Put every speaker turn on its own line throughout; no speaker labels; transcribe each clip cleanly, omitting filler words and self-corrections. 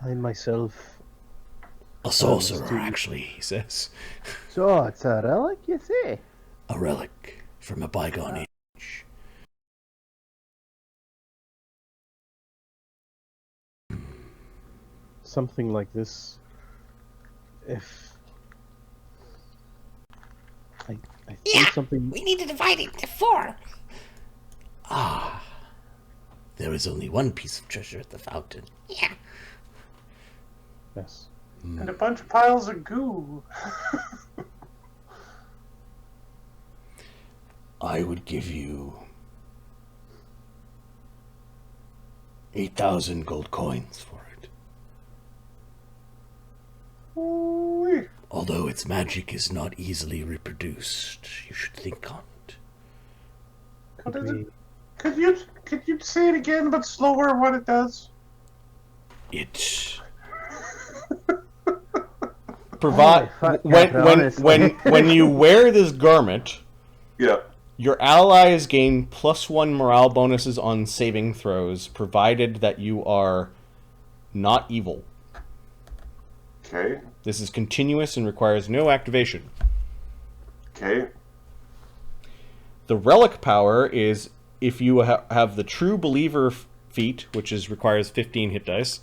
I myself...
A sorcerer, actually, he says.
So, it's a relic, you say?
A relic from a bygone age.
Something like this... If... I think something...
We need to divide it into 4.
Ah. There is only one piece of treasure at the fountain.
Yeah.
Yes.
And a bunch of piles of goo.
I would give you 8,000 gold coins for it.
Ooh-wee.
Although its magic is not easily reproduced, you should think on it.
What is it? Could you say it again, but slower? What it does?
It
Provide
when you wear this garment,
Yeah.
your allies gain +1 morale bonuses on saving throws, provided that you are not evil.
Okay.
This is continuous and requires no activation.
Okay.
The relic power is if you have the True Believer feat, which requires 15 hit dice,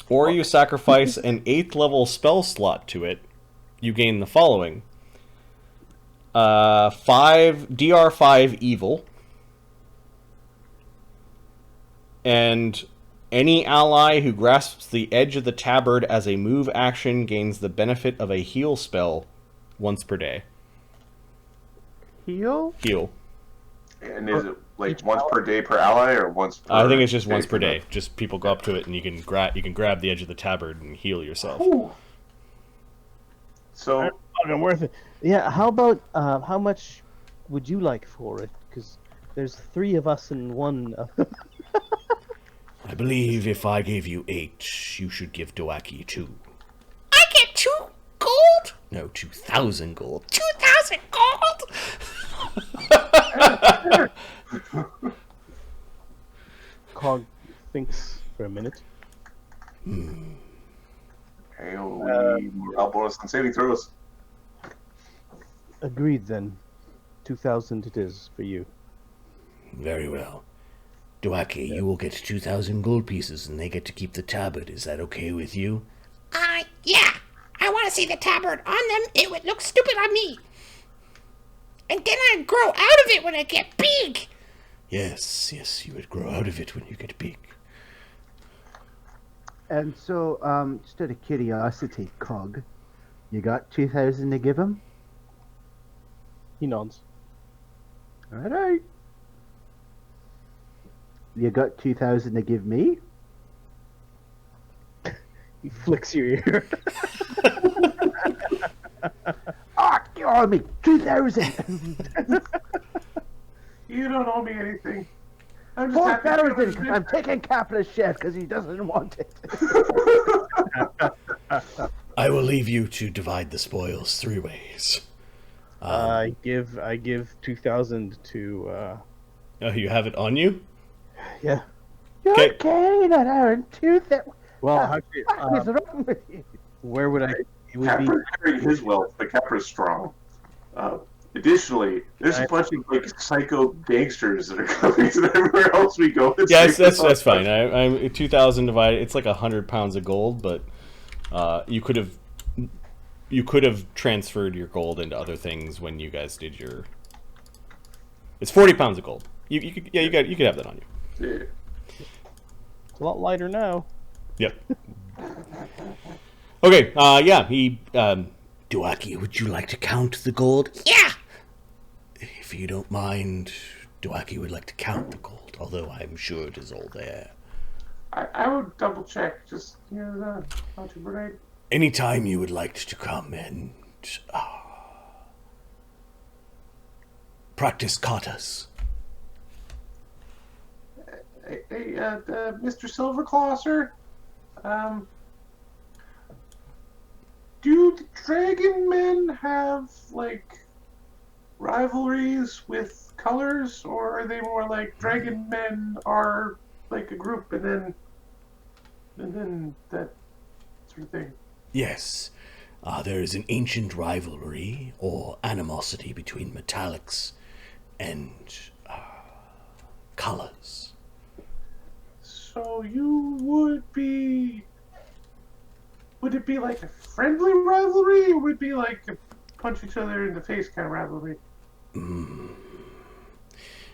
or you sacrifice an 8th level spell slot to it, you gain the following. DR5 evil, and any ally who grasps the edge of the tabard as a move action gains the benefit of a heal spell once per day.
Heal?
Heal.
And is it like once per day per ally, or once per
I think it's just
day
once per
for
day. Just people go up to it and you can grab the edge of the tabard and heal yourself.
Ooh. So,
Fucking worth it. Yeah, how about, how much would you like for it? Because there's 3 of us and 1...
I believe if I gave you 8, you should give Doaki 2.
I get 2 gold?
No, 2,000 gold.
2,000 gold?
Cog thinks for a minute.
okay, we morale bonus on saving throws.
Agreed then. 2,000 it is for you.
Very well. Doaki, you will get 2,000 gold pieces and they get to keep the tabard. Is that okay with you?
Yeah. I want to see the tabard on them. It would look stupid on me. And then I'd grow out of it when I get big.
Yes, you would grow out of it when you get big.
And so, just out of curiosity, Cog, you got 2,000 to give him?
He nods.
Alright. You got 2,000 to give me?
He flicks your ear.
You owe me 2,000!
You don't owe me anything. I'm just happy
4,000! I'm taking Capra's share because he doesn't want it.
I will leave you to divide the spoils 3 ways.
I give 2,000 to
Oh, you have it on you?
yeah.
You're
Okay.
carrying that Aaron 2,000.
Well, actually,
What is wrong with you?
where would I? It would be.
Capra carried his wealth, but Capra's strong. Additionally, there's a bunch of like psycho gangsters that are coming to everywhere else we go.
Yeah, that's fine. I'm 2,000 divided. It's like 100 pounds of gold, but you could have transferred your gold into other things when you guys did your. It's 40 pounds of gold. You could have that on you.
Yeah.
It's a lot lighter now.
Yep. Okay. He.
Doaki, would you like to count the gold?
Yeah.
If you don't mind, Doaki would like to count the gold, although I'm sure it is all there.
I would double check, just not too bright.
Anytime you would like to come and practice katas.
Hey, Mr. Silverclaw, sir. Do the dragon men have like rivalries with colors, or are they more like dragon men are like a group and then and then that sort of thing.
Yes, there is an ancient rivalry or animosity between metallics and colors.
So you would be... Would it be like a friendly rivalry, or would it be like a punch each other in the face kind of rivalry?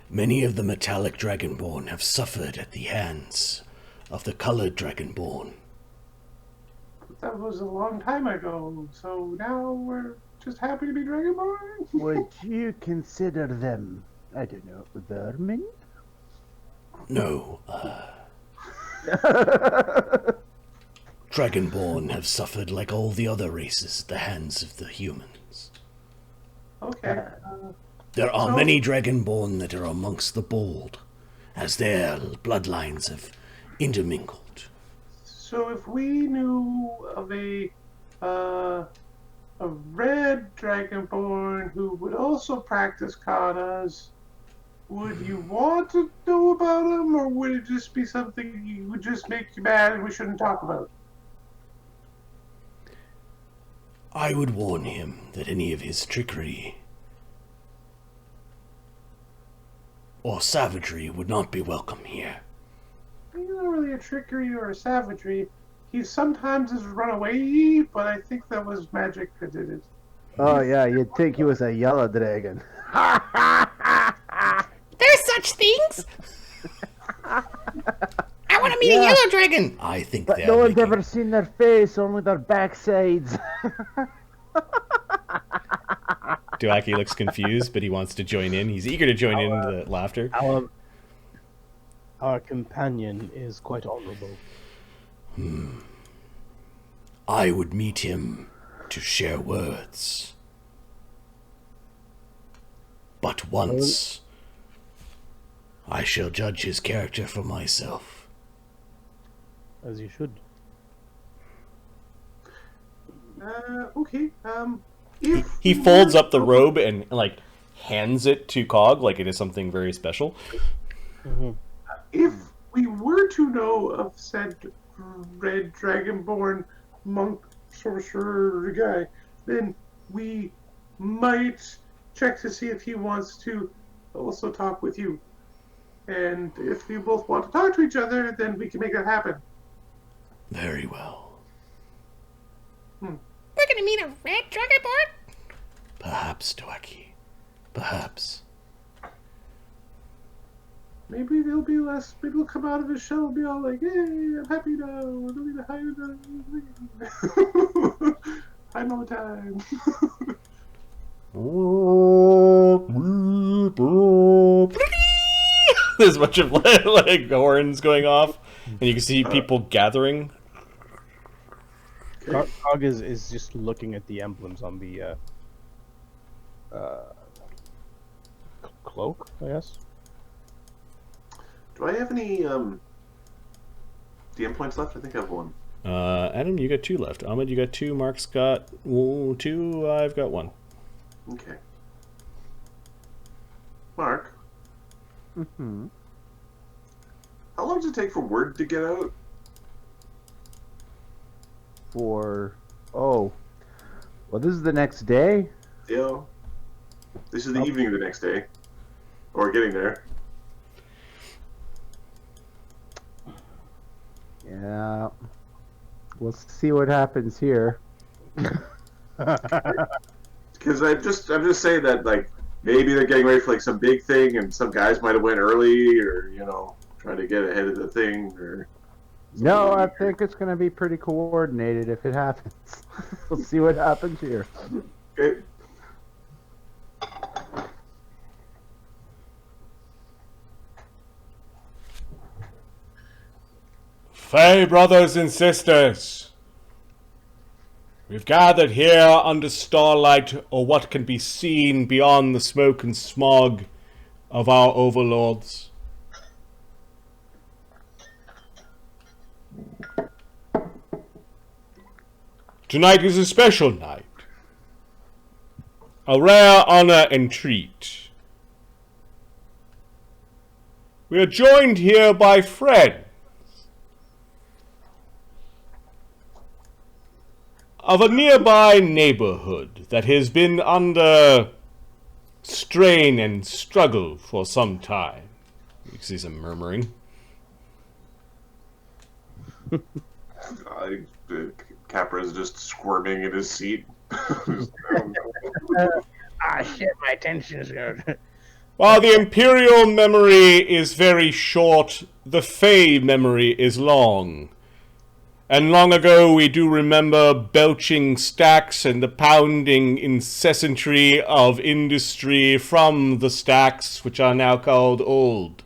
Many of the metallic dragonborn have suffered at the hands of the colored dragonborn.
That was a long time ago, so now we're just happy to be Dragonborn?
Would you consider them, I don't know, vermin?
No, Dragonborn have suffered like all the other races at the hands of the humans.
Okay.
There are
So-
many Dragonborn that are amongst the bold, as their bloodlines have intermingled.
So if we knew of a red Dragonborn who would also practice katas, would you want to know about him, or would it just be something you would just make you mad and we shouldn't talk about?
I would warn him that any of his trickery or savagery would not be welcome here.
He's not really a trickery or a savagery. He sometimes has run away, but I think that was magic that did it.
Oh yeah, you'd think he was a yellow dragon.
There's such things. I want to meet a
Yeah.
yellow dragon.
I think
But
they're
no one's
making-
ever seen their face, only their backsides.
Duaki looks confused, but he wants to join in. He's eager to join in the laughter.
Our companion is quite honorable.
I would meet him to share words. But once, I shall judge his character for myself.
As you should.
Okay. If
He
we
folds
were-
up the robe and like hands it to Cog like it is something very special.
If we were to know of said red dragonborn monk sorcerer guy, then we might check to see if he wants to also talk with you. And if we both want to talk to each other, then we can make that happen.
Very well.
We're gonna meet a red dragonborn.
Perhaps, Dwaki. Perhaps.
Maybe they'll be less. Maybe they'll come out of his shell and be all like, "Hey, I'm happy now. I don't need to hide." Hide all the time.
There's a bunch of like horns going off, and you can see people gathering.
Cog is just looking at the emblems on the cloak, I guess.
Do I have any DM points left? I think I have one.
Adam, you got 2 left. Ahmed, you got 2. Mark's got 2. I've got 1.
Okay. Mark,
Mm-hmm.
how long does it take for word to get out?
Well, this is the next day.
Yeah. This is the evening of the next day. Or getting there.
Yeah. We'll see what happens here.
Because I'm just saying that, like, maybe they're getting ready for like some big thing, and some guys might have went early, or trying to get ahead of the thing, or.
No, I think it's going to be pretty coordinated if it happens. We'll see what happens here.
Okay.
Fae brothers and sisters, we've gathered here under starlight or what can be seen beyond the smoke and smog of our overlords. Tonight is a special night, a rare honor and treat. We are joined here by friends of a nearby neighborhood that has been under strain and struggle for some time. You see some murmuring.
Capra is just squirming in his seat.
Shit, my tension's good.
While the Imperial memory is very short, the Fey memory is long. And long ago we do remember belching stacks and the pounding incessantry of industry from the stacks, which are now called old.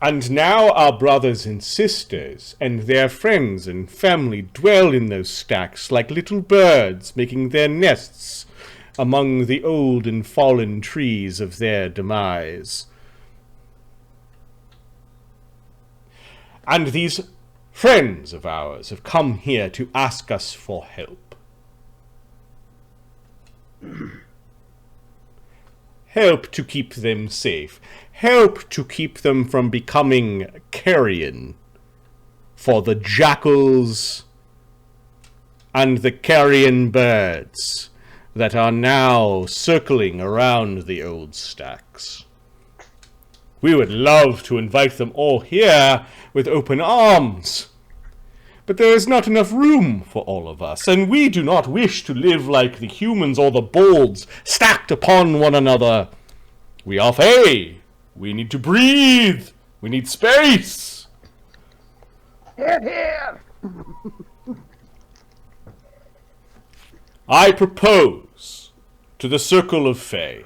And now our brothers and sisters and their friends and family dwell in those stacks like little birds making their nests among the old and fallen trees of their demise. And these friends of ours have come here to ask us for help. Help to keep them safe. Help to keep them from becoming carrion for the jackals and the carrion birds that are now circling around the old stacks. We would love to invite them all here with open arms, but there is not enough room for all of us, and we do not wish to live like the humans or the bolds, stacked upon one another. We are Fey. We need to breathe. We need space.
Here.
I propose to the circle of Fey,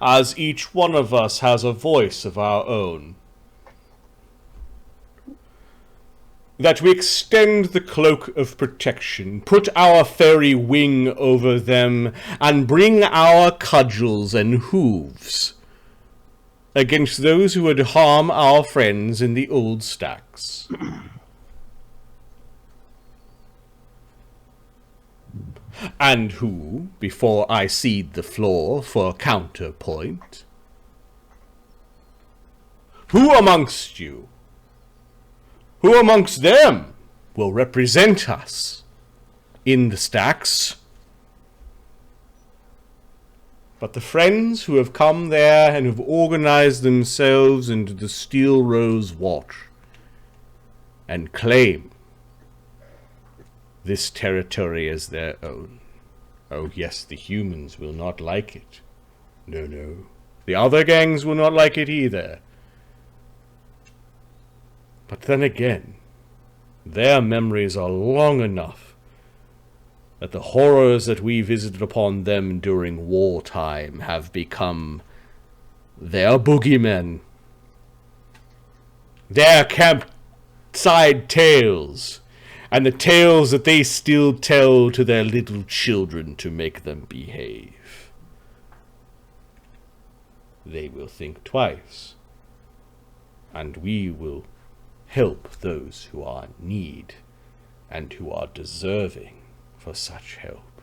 as each one of us has a voice of our own, that we extend the cloak of protection, put our fairy wing over them, and bring our cudgels and hooves against those who would harm our friends in the old stacks. And who, before I cede the floor for counterpoint, who amongst you, who amongst them will represent us in the stacks? But the friends who have come there and have organized themselves into the Steel Rose Watch and claim this territory as their own. Oh yes, the humans will not like it. No, no. The other gangs will not like it either. But then again, their memories are long enough that the horrors that we visited upon them during wartime have become their boogeymen. Their campside tales, and the tales that they still tell to their little children to make them behave. They will think twice, and we will help those who are in need and who are deserving for such help.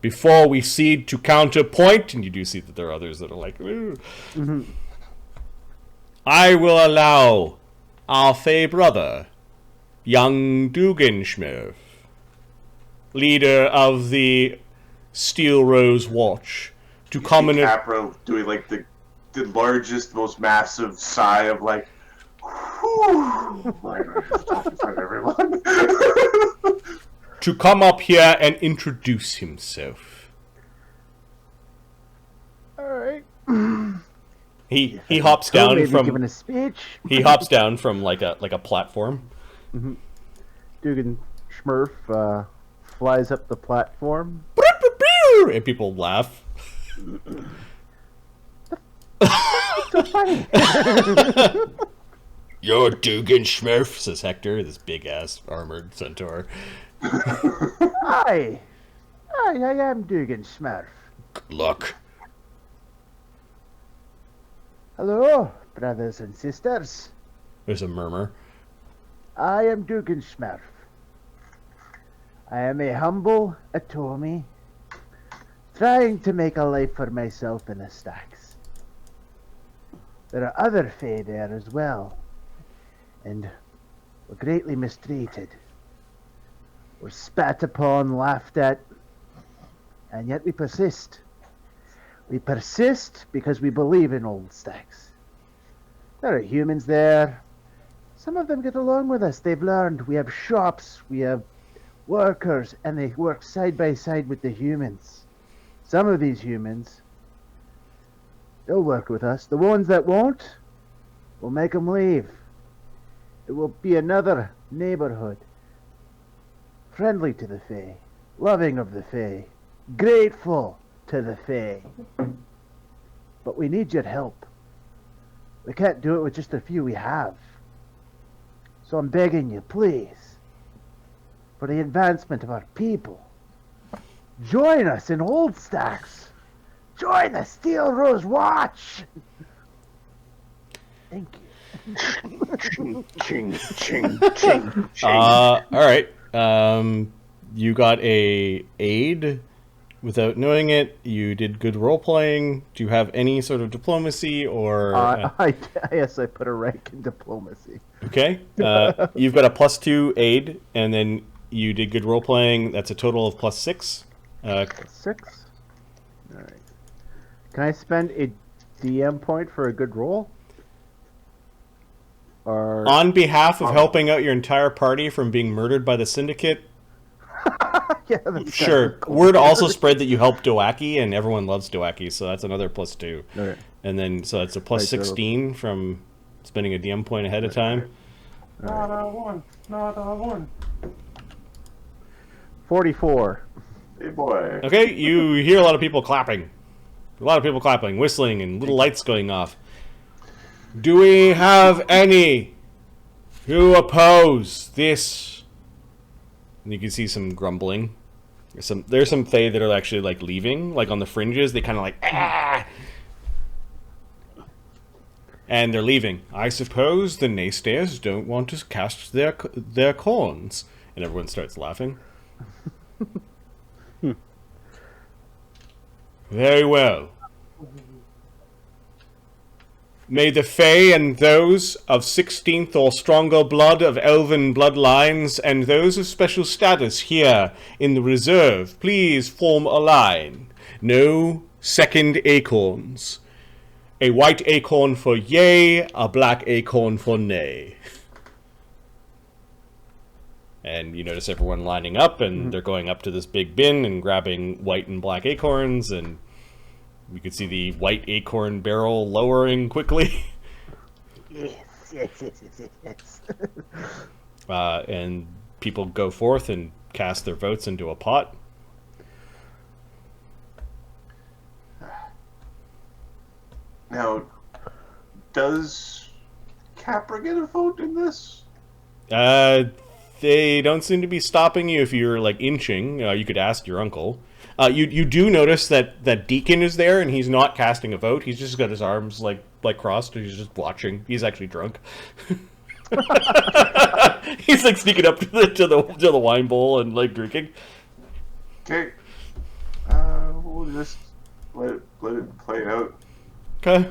Before we cede to counterpoint, and you do see that there are others that are like, I will allow our Fey brother, young Dugganschmirf, leader of the Steel Rose Watch, to come in.
Capra doing like the largest, most massive sigh of like, whew, like, stop in front of everyone.
To come up here and introduce himself.
Alright.
He hops down from
giving a speech.
he hops down from like a platform.
Dugganschmirf flies up the platform.
And people laugh.
So funny.
You're Dugganschmirf, says Hector, this big ass armored centaur.
Hi. Hi, I am Dugganschmirf.
Good luck.
Hello, brothers and sisters.
There's a murmur.
I am Dugganschmirf. I am a humble Atomi, trying to make a life for myself in the stacks. There are other Fae there as well. And we're greatly mistreated. We're spat upon, laughed at, and yet we persist. We persist because we believe in old stacks. There are humans there. Some of them get along with us. They've learned. We have shops, we have workers, and they work side by side with the humans. Some of these humans, they'll work with us. The ones that won't, we'll make them leave. It will be another neighborhood. Friendly to the Fae, loving of the Fae, grateful to the Fae. But we need your help. We can't do it with just a few we have. So I'm begging you, please, for the advancement of our people, join us in Old Stacks. Join the Steel Rose Watch. Thank you.
Ching, ching, ching, ching.
All right. You got a aid without knowing it. You did good role playing. Do you have any sort of diplomacy or?
Yes, I put a rank in diplomacy.
Okay. You've got a +2 aid, and then you did good role playing. That's a total of +6.
6. All right. Can I spend a DM point for a good roll? Or
On behalf of helping out your entire party from being murdered by the syndicate,
yeah, that's
sure.
cool.
Word also spread that you helped Dowaki, and everyone loves Dowaki, so that's another +2.
Okay.
And then, so it's a +16 from spending a DM point ahead of time.
Not a one. Not a one.
44.
Hey, boy.
Okay, you hear a lot of people clapping. A lot of people clapping, whistling, and little lights going off. Do we have any who oppose this? And you can see some grumbling. There's some Fae that are actually like leaving, like on the fringes. They kind of like ah, and they're leaving. I suppose the naysayers don't want to cast their corns, and everyone starts laughing. Very well. May the Fae and those of 16th or stronger blood of elven bloodlines and those of special status here in the reserve please form a line. No second acorns. A white acorn for yay, a black acorn for nay. And you notice everyone lining up, and they're going up to this big bin and grabbing white and black acorns, and you can see the white acorn barrel lowering quickly.
Yes.
And people go forth and cast their votes into a pot.
Now, does Capra get a vote in this?
They don't seem to be stopping you if you're like inching. You could ask your uncle. You do notice that Deacon is there, and he's not casting a vote. He's just got his arms like crossed, and he's just watching. He's actually drunk. He's like sneaking up to the wine bowl and like drinking.
Okay. We'll just let it play out.
Okay.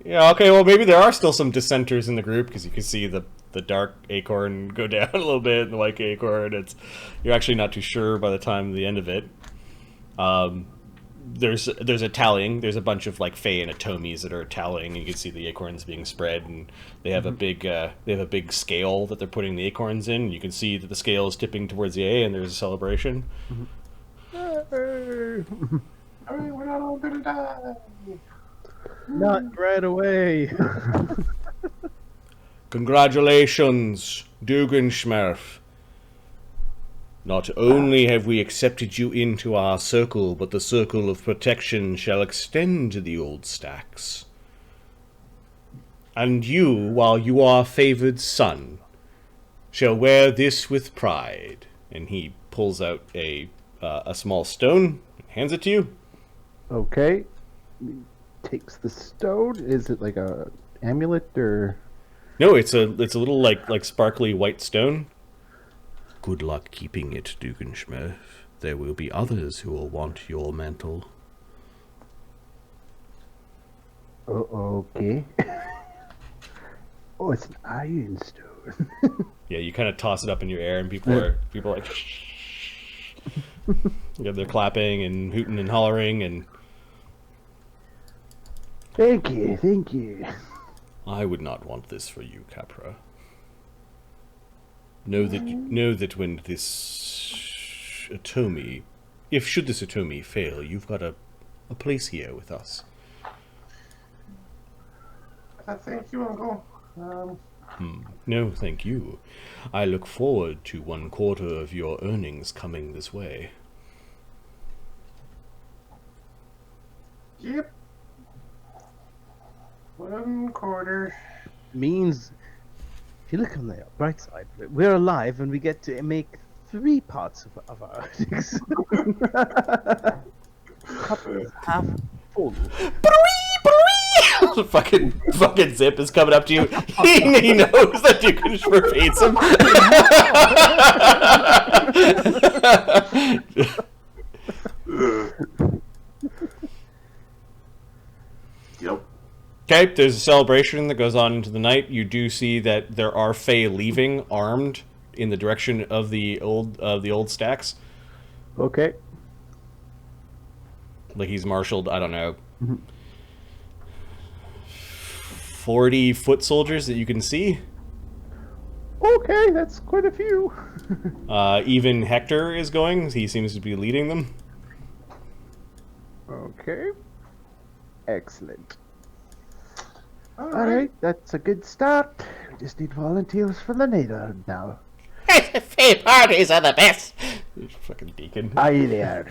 Yeah. Okay. Well, maybe there are still some dissenters in the group because you can see the dark acorn go down a little bit, and the white acorn. You're actually not too sure by the time the end of it. There's a tallying. There's a bunch of like Fae and Atomies that are tallying, and you can see the acorns being spread, and they have a big scale that they're putting the acorns in. You can see that the scale is tipping towards the A, and there's a celebration.
Hurry, we're not all gonna die.
Not right away.
Congratulations, Dugganschmirf. Not only have we accepted you into our circle, but the circle of protection shall extend to the old stacks. And you, while you are favoured son, shall wear this with pride.
And he pulls out a small stone, and hands it to you.
Okay. Takes the stone. Is it like a amulet or?
No, it's a little like sparkly white stone.
Good luck keeping it, Dugganschmirf. There will be others who will want your mantle.
Okay. Oh, it's an iron stone.
Yeah, you kind of toss it up in your air, and people are like, yeah, they're clapping and hooting and hollering, and
Thank you, thank you.
I would not want this for you, Capra. Know that when this Atomi, if should this Atomi fail, you've got a place here with us.
Thank you, Uncle.
No, thank you. I look forward to 1/4 of your earnings coming this way.
Yep. 1/4.
Means, if you look on the bright side, we're alive and we get to make 3 parts of our earnings. Cup is half full.
fucking Zip is coming up to you. He knows that Dugganschmirf hates him.
Yep.
Okay, there's a celebration that goes on into the night. You do see that there are Fae leaving, armed, in the direction of the old stacks.
Okay.
Like he's marshaled, I don't know, 40 foot soldiers that you can see.
Okay, that's quite a few.
Even Hector is going. He seems to be leading them.
Okay. Excellent.
All
Alright, that's a good start. We just need volunteers for the neighborhood now.
Fae parties are the best.
Fucking deacon.
Aye, they are.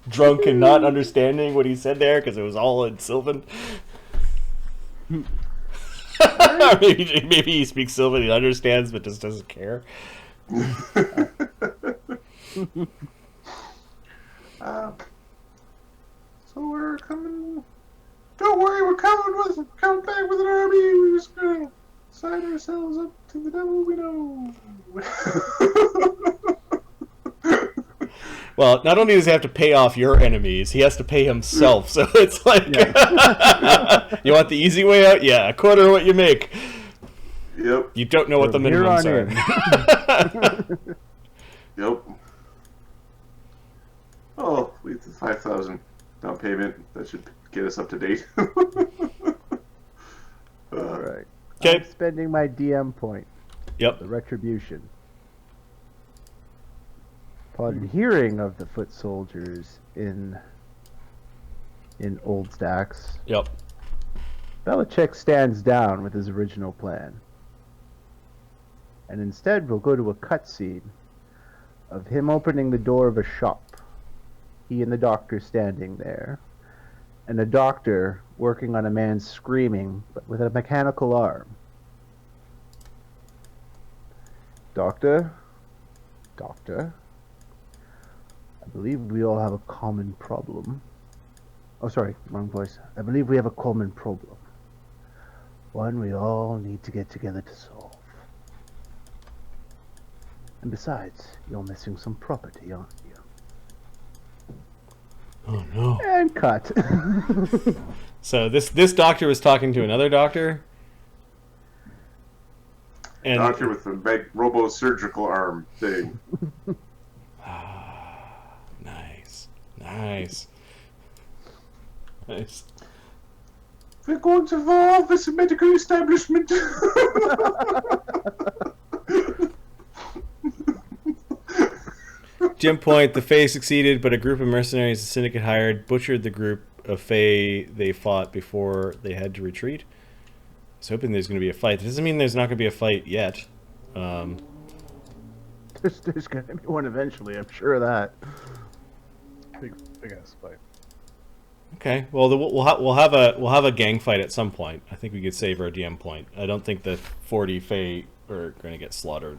Drunk and not understanding what he said there because it was all in Sylvan. maybe he speaks Sylvan, he understands, but just doesn't care.
So we're coming. Don't worry, we're coming back with an army. We're just gonna sign ourselves up to the devil we know.
Well, not only does he have to pay off your enemies, he has to pay himself. So it's like, you want the easy way out? Yeah, 1/4 of what you make.
Yep.
You don't know what the
From here
minimums
on
are.
Yep. Oh, we have 5,000 down payment. That should get us up to date.
Alright.
Okay.
I'm spending my DM point.
Yep.
The retribution. Upon hearing of the foot soldiers in Old Stacks,
Yep.
Belichick stands down with his original plan. And instead we'll go to a cutscene of him opening the door of a shop. He and the doctor standing there. And the doctor working on a man screaming, but with a mechanical arm. Doctor? Doctor? I believe we all have a common problem. Oh, sorry, wrong voice. I believe we have a common problem. One we all need to get together to solve. And besides, you're missing some property, aren't you?
Oh no.
And cut.
So this doctor was talking to another doctor. And
Doctor with the robo-surgical arm thing.
Nice. Nice. Nice.
We're going to evolve as a medical establishment.
Jim Point, the Fae succeeded, but a group of mercenaries the Syndicate hired butchered the group of Fae they fought before they had to retreat. I was hoping there's going to be a fight. That doesn't mean there's not going to be a fight yet.
There's going to be one eventually, I'm sure of that.
Big ass fight.
Okay, well we'll have a gang fight at some point. I think we could save our DM point. I don't think the 40 Fae are going to get slaughtered.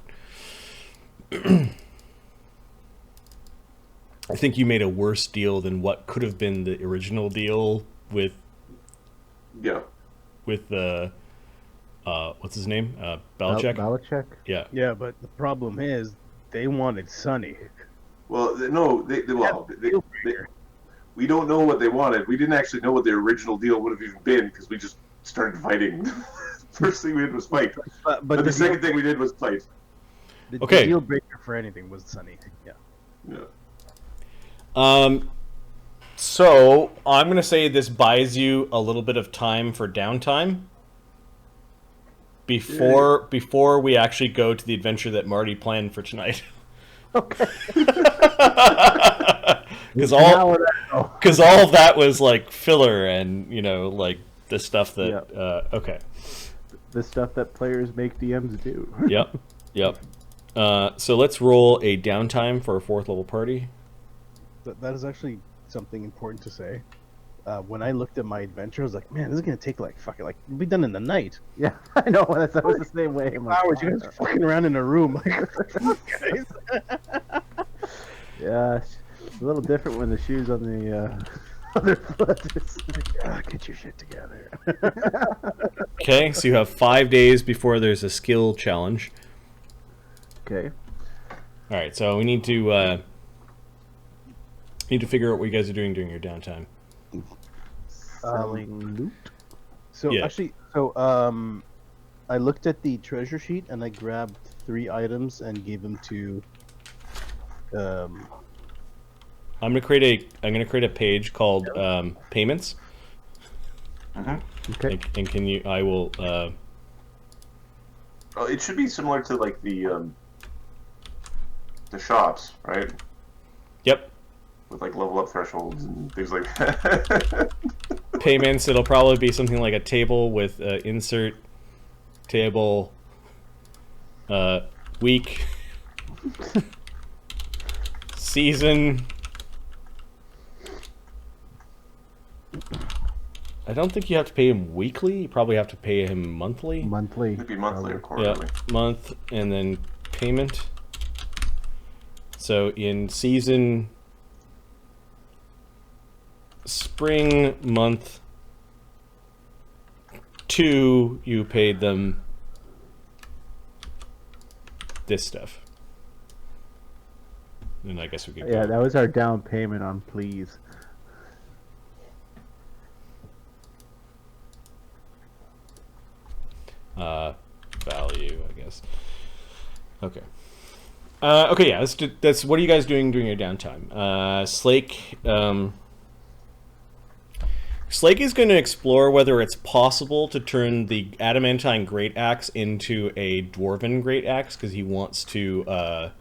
I think you made a worse deal than what could have been the original deal with
Yeah.
the what's his name? Belichick?
Belichick?
Yeah.
Yeah, but the problem is they wanted Sonny.
Well, no, we we don't know what they wanted. We didn't actually know what the original deal would have even been because we just started fighting. First thing we did was fight. But the second thing we did was fight.
The
Okay.
deal breaker for anything was Sunny. Yeah.
Yeah.
So I'm gonna say this buys you a little bit of time for downtime before we actually go to the adventure that Marty planned for tonight.
Okay.
Because
Now
all
what I know.
of that was like filler and like the stuff that okay.
The stuff that players make DMs do.
Yep. So let's roll a downtime for a 4th level party.
That is actually something important to say. When I looked at my adventure, I was like, man, this is gonna take like it'll be done in the night.
Yeah, I know. That was the same way. I'm like,
Hours, you guys are fucking around in a room. Guys.
yeah, it's a little different when the shoes on the other foot. It's like, get your shit together.
Okay, so you have 5 days before there's a skill challenge.
Okay.
All right, so we need to figure out what you guys are doing during your downtime.
Selling loot.
So
Yeah.
actually, I looked at the treasure sheet and I grabbed 3 items and gave them to.
I'm gonna create a page called payments.
Okay.
And can you? I will.
Oh, it should be similar to like the shops, right?
Yep.
With like level up thresholds and things like that.
Payments. It'll probably be something like a table with insert table. Week. Season. I don't think you have to pay him weekly. You probably have to pay him monthly.
Monthly.
It'd be monthly or
probably.
Yeah,
quarterly.
month and then payment. So in season spring month 2, you paid them this stuff. And I guess we could
Yeah,
go.
that was our down payment on please.
Value, I guess. Okay. Okay, yeah. That's what are you guys doing during your downtime? Slake. Slake is going to explore whether it's possible to turn the adamantine great axe into a dwarven great axe because he wants to.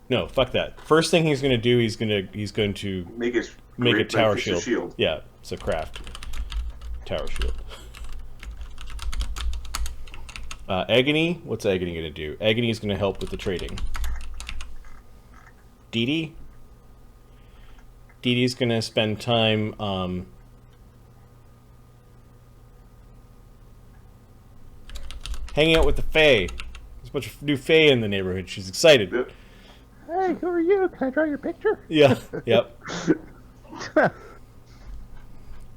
No, fuck that. First thing he's going to do, he's going to
Make it
make a
great,
tower
like, it's a
shield. Yeah, so craft tower shield. Agony, what's Agony going to do? Agony is going to help with the trading. Dee Dee's going to spend time hanging out with the Fae. There's a bunch of new Fae in the neighborhood. She's excited.
Yep.
Hey, who are you? Can I draw your picture?
Yeah, yep.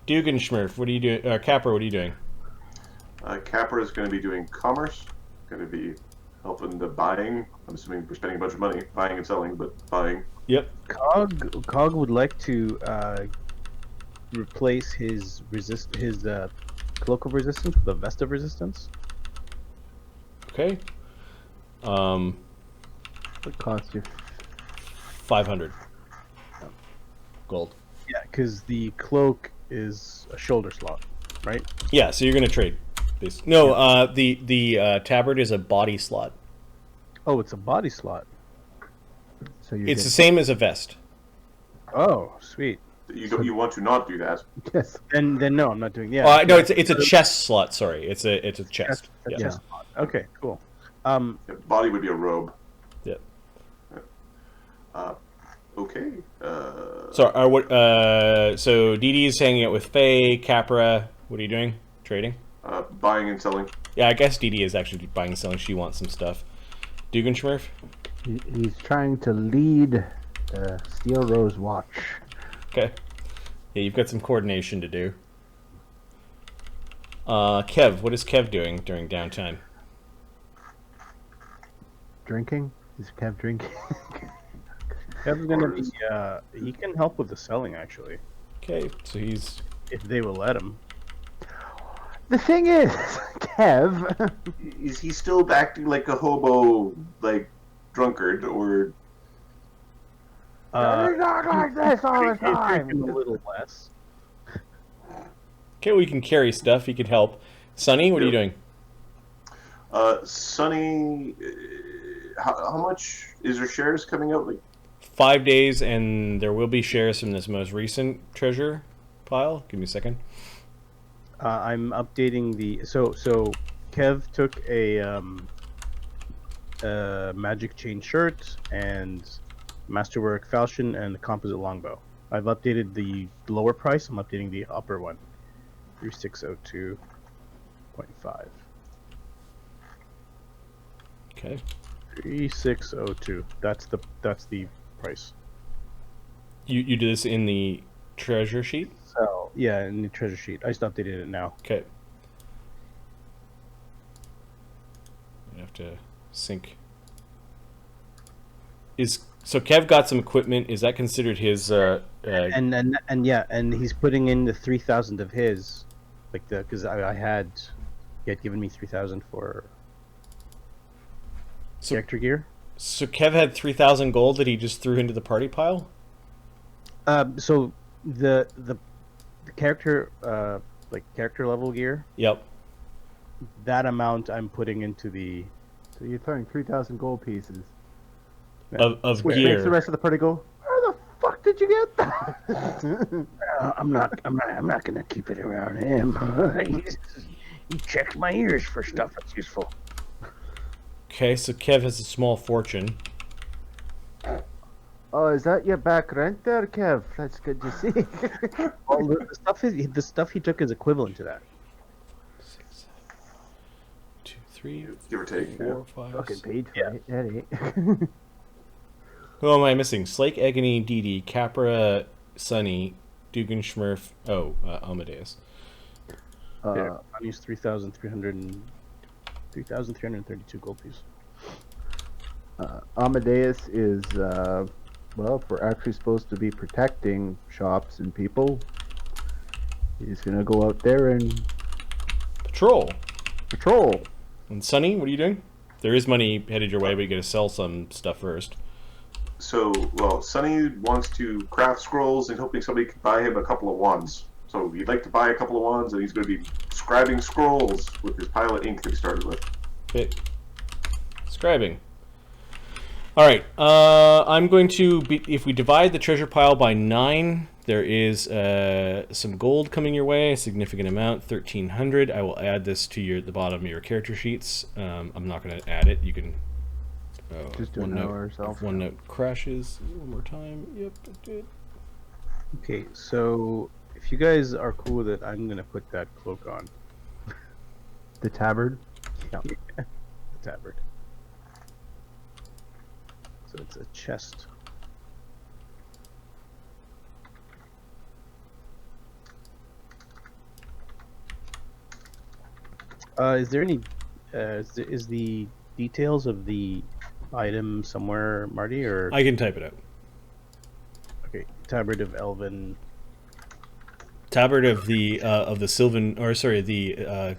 Dugganschmirf, what are you doing? Capra, what are you doing?
Capra is going to be doing commerce. Going to be helping the buying. I'm assuming we're spending a bunch of money buying and selling, but buying.
Yep.
Cog would like to replace his cloak of resistance with a vest of resistance.
Okay.
What cost you?
500 gold.
Yeah, because the cloak is a shoulder slot, right?
Yeah, so you're gonna trade this. No, the tabard is a body slot.
Oh, it's a body slot.
So you
It's the same as a vest.
Oh, sweet.
You want to not do that.
yes.
Then no, I'm not doing. Yeah.
No, it's a chest slot. Sorry, it's a chest. Yeah.
Yeah.
Okay, cool.
Yeah, body would be a robe.
Yeah.
Okay.
So Dee Dee's hanging out with Faye. Capra, what are you doing? Trading?
Buying and selling.
Yeah, I guess Dee Dee is actually buying and selling. She wants some stuff. Dugganschmirf?
He's trying to lead Steel Rose Watch.
Okay. Yeah, you've got some coordination to do. Kev, what is Kev doing during downtime?
Drinking? Is Kev drinking?
Kev's gonna be. He can help with the selling actually,
Okay, so he's
if they will let him.
The thing is, Kev,
Is he still acting like a hobo, like drunkard, or
he's not like this all the
He's drinking a
time.
little less.
okay. We can carry stuff. He could help. Sonny, what are you doing?
Sonny? How much is there shares coming out? Like
5 days, and there will be shares from this most recent treasure pile. Give me a second.
I'm updating the. So Kev took a magic chain shirt and masterwork falchion and the composite longbow. I've updated the lower price. I'm updating the upper one. 3602.5.
Okay.
3602. That's the price.
You did this in the treasure sheet?
So yeah, in the treasure sheet. I just updated it now.
Okay. I have to sync. So Kev got some equipment. Is that considered his?
And yeah, and he's putting in the 3,000 of his, like because he had given me 3,000 for character gear.
So Kev had 3,000 gold that he just threw into the party pile.
So the character character level gear,
Yep.
that amount I'm putting into the.
So you're throwing 3,000 gold pieces.
Of
Which
gear.
makes the rest of the party go, where the fuck did you get that?
I'm not gonna keep it around him. He checks my ears for stuff that's useful.
Okay, so Kev has a small fortune.
Oh, is that your back rent there, Kev? That's good to see.
Well, the stuff he took is equivalent to that.
6, 7, 2, 3,
give or take. Yeah.
4, 5.
Fucking paid for
Yeah.
it. That ain't.
Who am I missing? Slake, Agony, Dee, Capra, Sunny, Dugganschmirf. Oh, Amadeus.
Yeah, I used 3,332 gold piece.
Amadeus is, well, if we're actually supposed to be protecting shops and people, he's gonna go out there and
Patrol.
patrol.
And Sunny, what are you doing? There is money headed your way, but you gotta sell some stuff first.
So, well, Sonny wants to craft scrolls and hoping somebody could buy him a couple of wands. So he'd like to buy a couple of wands, and he's going to be scribing scrolls with his pile of ink that he started with.
Okay. Scribing. Alright, I'm going to if we divide the treasure pile by 9, there is some gold coming your way, a significant amount, 1,300. I will add this to the bottom of your character sheets. I'm not going to add it. You can
Just do it now ourselves.
if one note crashes one more time. Yep, it did.
Okay, so if you guys are cool with it, I'm gonna put that cloak on.
The tabard.
Yeah. The tabard. So it's a chest. Is there any? Is the details of the item somewhere, Marty? Or
I can type it out.
okay, tabard of elven.
Tabard of the Sylvan, or sorry, of the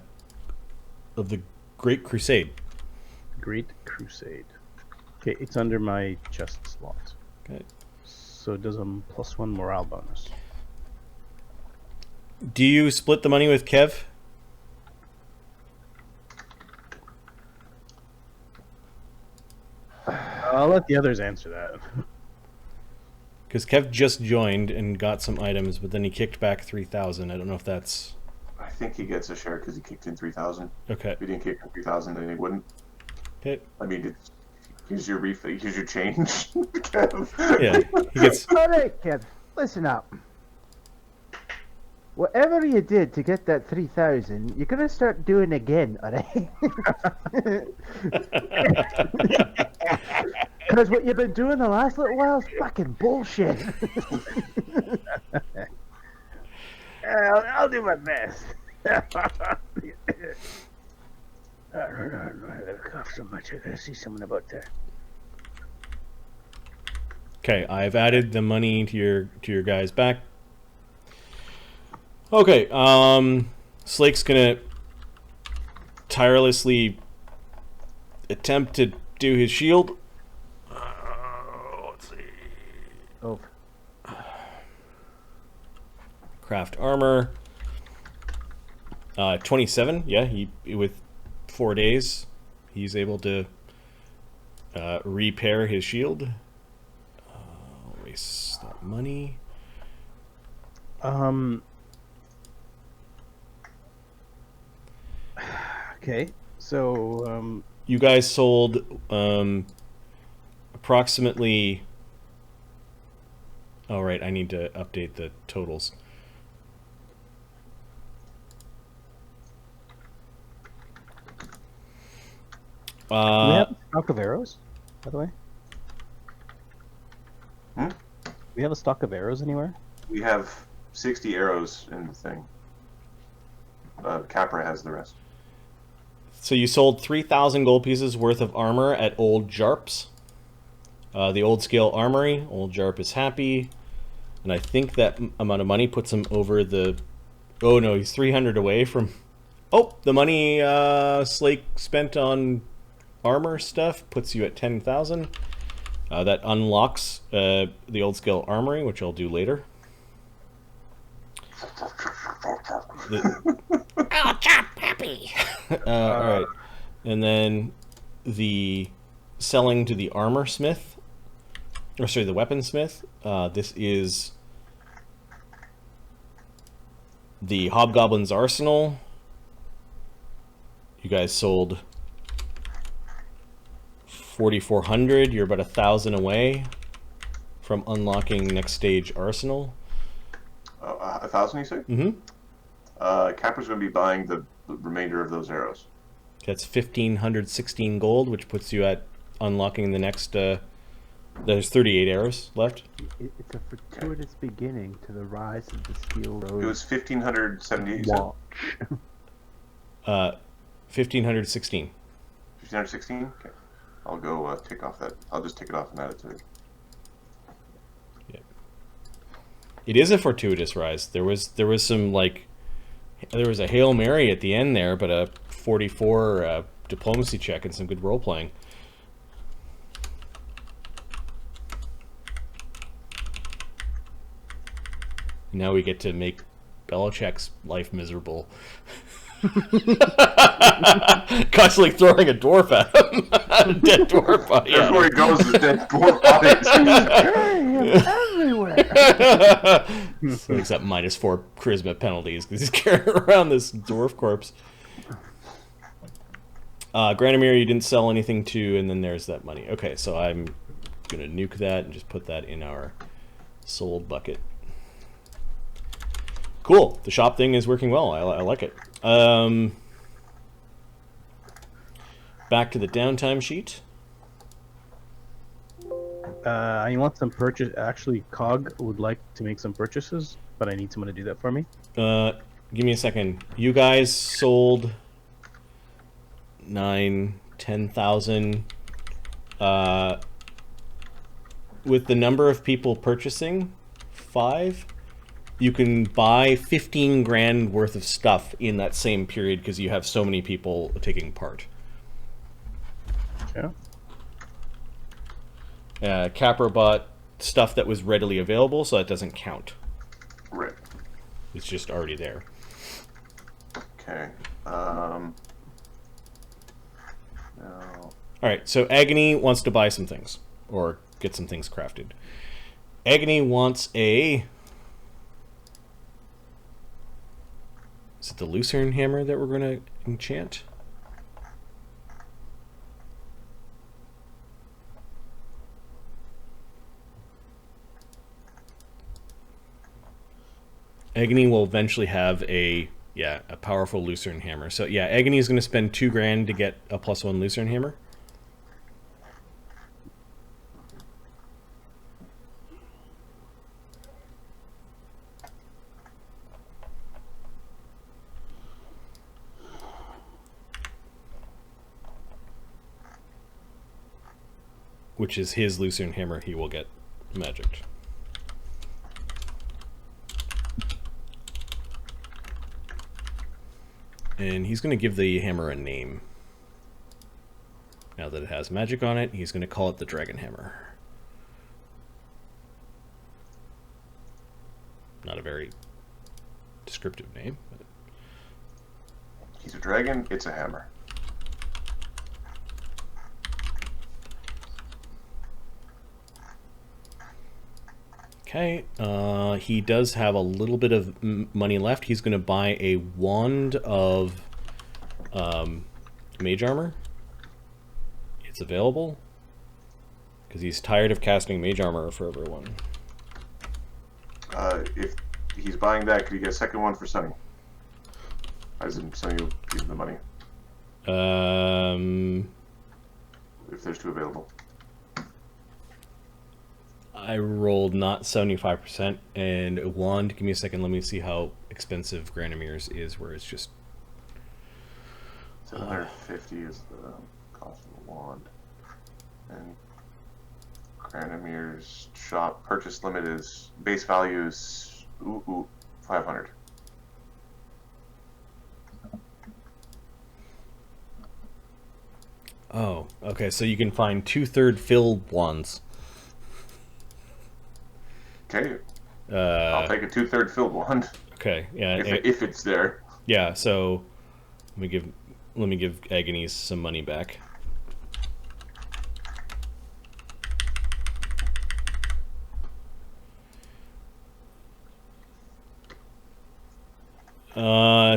Great Crusade.
Great Crusade. Okay, it's under my chest slot.
Okay.
So it does a +1 morale bonus.
Do you split the money with Kev?
I'll let the others answer that.
Because Kev just joined and got some items, but then he kicked back 3,000. I don't know if that's
I think he gets a share because he kicked in 3,000.
okay.
If he didn't kick in 3,000, then he wouldn't.
Okay.
I mean, here's your here's your change, Kev.
Yeah, he gets.
All right, Kev. Listen up. Whatever you did to get that 3,000, you're gonna start doing again, alright? Because what you've been doing the last little while is fucking bullshit.
I'll do my best. I don't know. I cough so much. I gotta see someone about that.
Okay, I've added the money to your guys' back. Okay, Slake's gonna tirelessly attempt to do his shield. Let's see.
Oh,
Craft armor. 27. Yeah, he with 4 days, he's able to repair his shield. Waste that money.
Okay, so
You guys sold approximately. Oh right, I need to update the totals.
do we have a stock of arrows, by the way?
Hmm?
Do we have a stock of arrows anywhere?
We have 60 arrows in the thing. Capra has the rest.
So you sold 3,000 gold pieces worth of armor at Old Jarp's. The old scale armory. Old Jarp is happy. And I think that amount of money puts him over the... Oh no, he's 300 away from... Oh, the money Slake spent on armor stuff puts you at 10,000. That unlocks the old scale armory, which I'll do later.
Oh, chop, happy.
Alright. And then the selling to the armor smith. Or sorry, the weaponsmith. This is the Hobgoblin's Arsenal. You guys sold 4,400. You're about 1,000 away from unlocking next stage arsenal.
1,000, you say?
Mm-hmm.
Capra's going to be buying the remainder of those arrows.
That's 1,516 gold, which puts you at unlocking the next. There's 38 arrows left.
it's a fortuitous beginning to the rise of the Steel Road.
It was 1,578, you said?
Watch.
1,516.
1,516? Okay. I'll go take off that. I'll just take it off and add it to it.
It is a fortuitous rise. There was some there was a Hail Mary at the end there, but a 44 diplomacy check and some good role playing. Now we get to make Belichick's life miserable. Constantly throwing a dwarf at him. A dead dwarf body.
Everywhere he goes is dead dwarf bodies.
Everywhere.
So he's at -4 charisma penalties because he's carrying around this dwarf corpse. Granamir, you didn't sell anything to, and then there's that money. Okay, so I'm gonna nuke that and just put that in our sold bucket. Cool. The shop thing is working well. I like it. Back to the downtime sheet.
I want some purchase. Actually, Cog would like to make some purchases, but I need someone to do that for me.
Give me a second. You guys sold 9, 10,000. With the number of people purchasing, 5. You can buy 15 grand worth of stuff in that same period because you have so many people taking part.
Yeah.
Capra bought stuff that was readily available, so that doesn't count.
Right.
It's just already there.
Okay. No.
Alright, so Agony wants to buy some things, or get some things crafted. Agony wants a... Is it the Lucerne Hammer that we're going to enchant? Agony will eventually have a powerful Lucerne Hammer. So yeah, Agony is going to spend 2 grand to get a +1 Lucerne Hammer. Which is his Lucerne Hammer he will get Magic. And he's going to give the hammer a name. Now that it has magic on it, he's going to call it the Dragon Hammer. Not a very descriptive name. But...
He's a dragon, it's a hammer.
Okay, he does have a little bit of money left. He's going to buy a wand of mage armor. It's available. Because he's tired of casting mage armor for everyone.
If he's buying that, could he get a second one for Sunny? As in, Sunny will give him the money. If there's two available.
I rolled not 75% and a wand. Give me a second. Let me see how expensive Granumir's is, where it's just...
750 is the cost of a wand. And Granimir's shop purchase limit is base value is 500.
Oh, okay. So you can find 2/3 filled wands.
Okay. I'll take a 2/3 filled wand.
Okay. Yeah.
If it's there.
Yeah. So let me give Agonies some money back.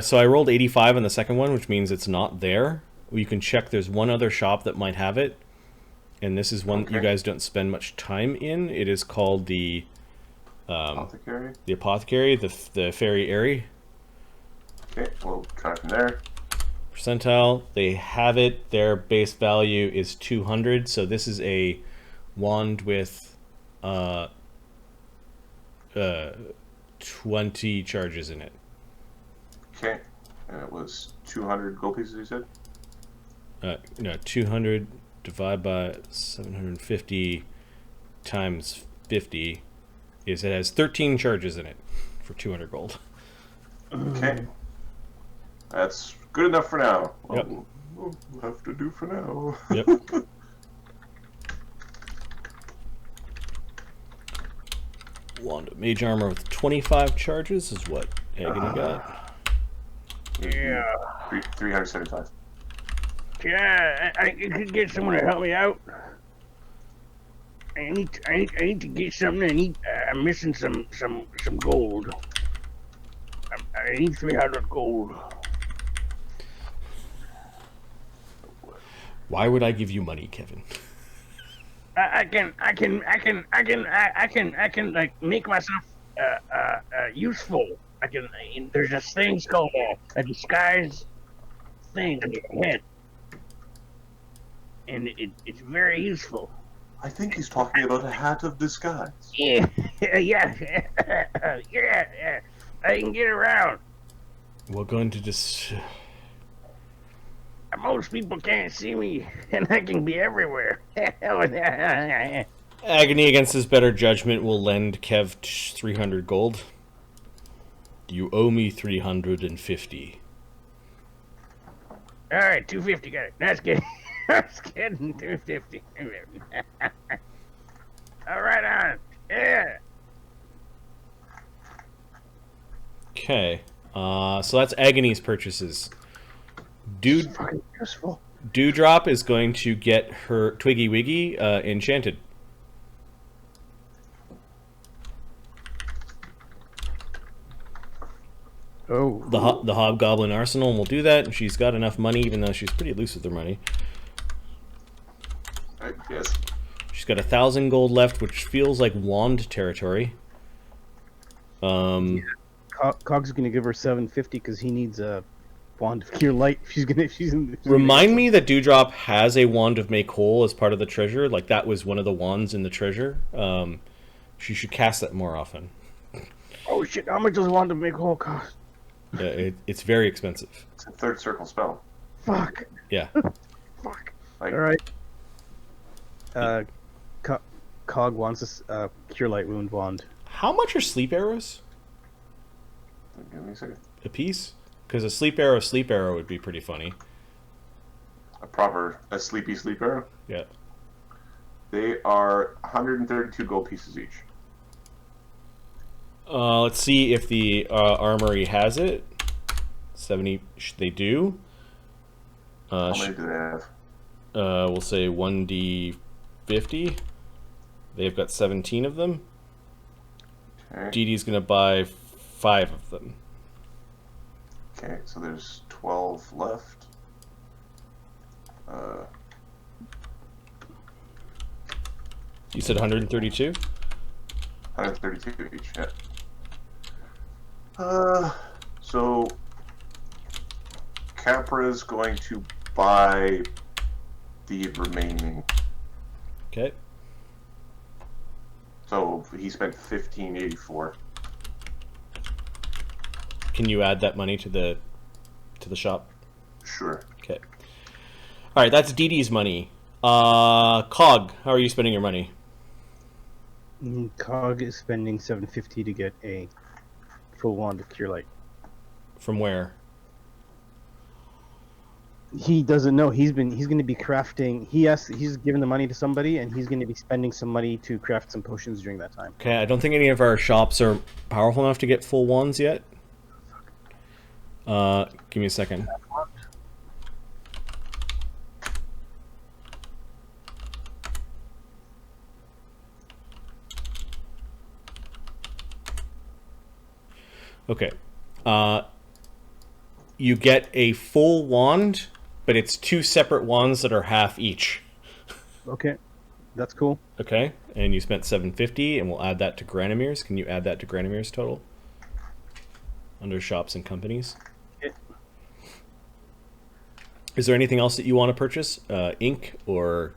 So I rolled 85 on the second one, which means it's not there. You can check. There's one other shop that might have it, and this is one that you guys don't spend much time in. It is called the
Apothecary.
The Apothecary, the Fairy Airy.
Okay, we'll try from there.
Percentile. They have it. Their base value is 200. So this is a wand with 20 charges in it.
Okay, and it was 200 gold pieces, you said?
No, 200 divided by 750 times 50 is it has 13 charges in it for 200 gold.
Okay. That's good enough for now.
Yep.
We'll have to do for now.
Yep. Wand of Mage Armor with 25 charges is what Agony got.
Yeah.
375.
Yeah, I could get someone to help me out. I need to get something. I'm missing some gold. I need 300 gold.
Why would I give you money, Kevin?
I can like make myself useful. There's this thing called a disguise thing on your head, and it's very useful.
I think he's talking about a hat of disguise.
Yeah. I can get around.
We're going to just...
Most people can't see me, and I can be everywhere.
Agony, against his better judgment, will lend Kev 300 gold. You owe me 350.
All right, 250. Got it. That's good. That's good. 250. All right, on. Yeah.
Okay. So that's Agony's purchases.
Fucking useful.
Dewdrop is going to get her Twiggy Wiggy enchanted.
Oh.
The Hobgoblin Arsenal will do that. She's got enough money, even though she's pretty loose with her money.
I guess.
She's got 1,000 gold left, which feels like wand territory.
Cog's gonna give her 750 because he needs a wand of cure light. She's
Remind me that Dewdrop has a wand of make whole as part of the treasure. Like that was one of the wands in the treasure. She should cast that more often.
Oh shit! How much does a wand of make whole cost?
It's very expensive.
It's a third circle spell.
Fuck.
Yeah.
Fuck.
Like,
All right. Cog wants a Cure Light Wound wand.
How much are sleep arrows?
Give me a second.
A piece? Because a sleep arrow would be pretty funny.
A sleepy sleep arrow.
Yeah.
They are 132 gold pieces each.
Let's see if the armory has it. 70. They do.
How many do they have?
We'll say 1d50. They've got 17 of them.
Okay.
DD's gonna buy 5 of them.
Okay, so there's 12 left.
You said 132?
132 each, yeah. So Capra's going to buy the remaining.
Okay.
So he spent 1584.
Can you add that money to the shop?
Sure.
Okay. All right, that's DD's money. Cog, how are you spending your money?
Cog is spending 750 to get a full wand of Cure Light.
From where?
He doesn't know. He's going to be crafting. He's given the money to somebody, and he's going to be spending some money to craft some potions during that time.
Okay, I don't think any of our shops are powerful enough to get full wands yet. Give me a second. Okay. You get a full wand, but it's 2 separate wands that are half each.
Okay, that's cool.
Okay, and you spent 750, and we'll add that to Granimir's. Can you add that to Granimir's total? Under shops and companies.
Okay.
Is there anything else that you want to purchase? Ink or...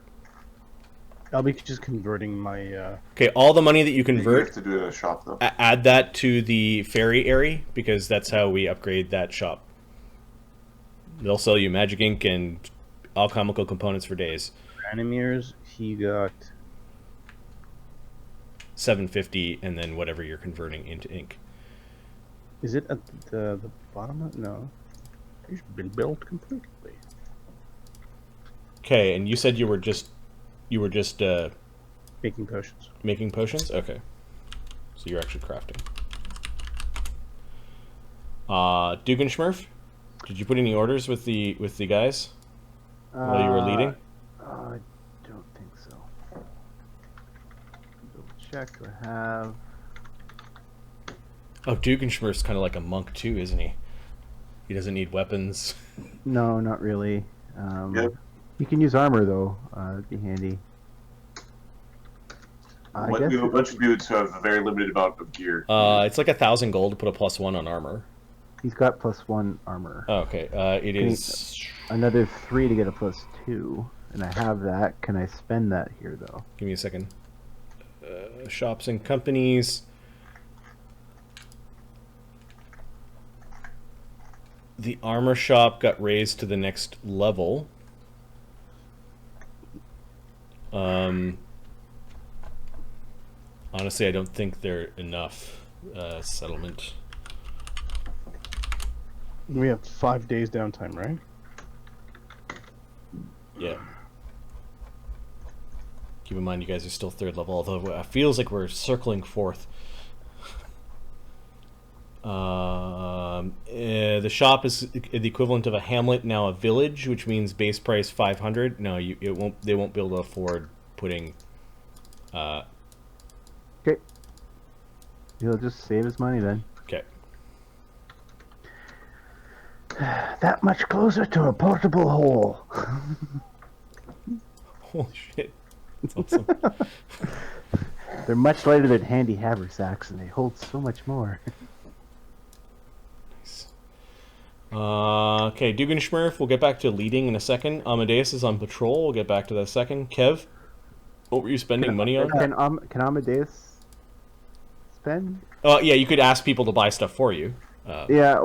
I'll be just converting my...
Okay, all the money that you
You
convert...
have to do it at a shop, though.
Add that to the fairy area, because that's how we upgrade that shop. They'll sell you magic ink and alchemical components for days.
Granimir's, he got...
750, and then whatever you're converting into ink.
Is it at the bottom? No. It's been built completely.
Okay, and you said you were just
Making potions.
making potions? Okay. So you're actually crafting. Dugganschmirf, did you put any orders with the guys while you were leading?
I don't think so. Double check. Do I have?
Oh, Dugganschmirf's kind of like a monk too, isn't he? He doesn't need weapons.
No, not really.
Yep.
You can use armor though. It'd be handy. I
We
guess
have a bunch of dudes who have a very limited amount of gear.
It's like 1,000 gold to put a +1 on armor.
he's got +1 armor.
Oh, okay. It is.
Another 3 to get a +2, and I have that. Can I spend that here though?
Give me a second. Shops and companies. The armor shop got raised to the next level. Honestly, I don't think they're enough settlement.
We have 5 days downtime, right?
Yeah. Keep in mind, you guys are still 3rd level, although it feels like we're circling 4th. The shop is the equivalent of a hamlet, now a village, which means base price 500. No, they won't be able to afford putting.
Okay. He'll just save his money then.
Okay.
That much closer to a portable hole.
Holy shit. That's awesome.
They're much lighter than handy haversacks, and they hold so much more.
Nice. Okay, Dugganschmirf, we'll get back to leading in a second. Amadeus is on patrol. We'll get back to that second. Kev, what were you spending money on?
Can Amadeus spend?
Yeah, you could ask people to buy stuff for you.
Yeah.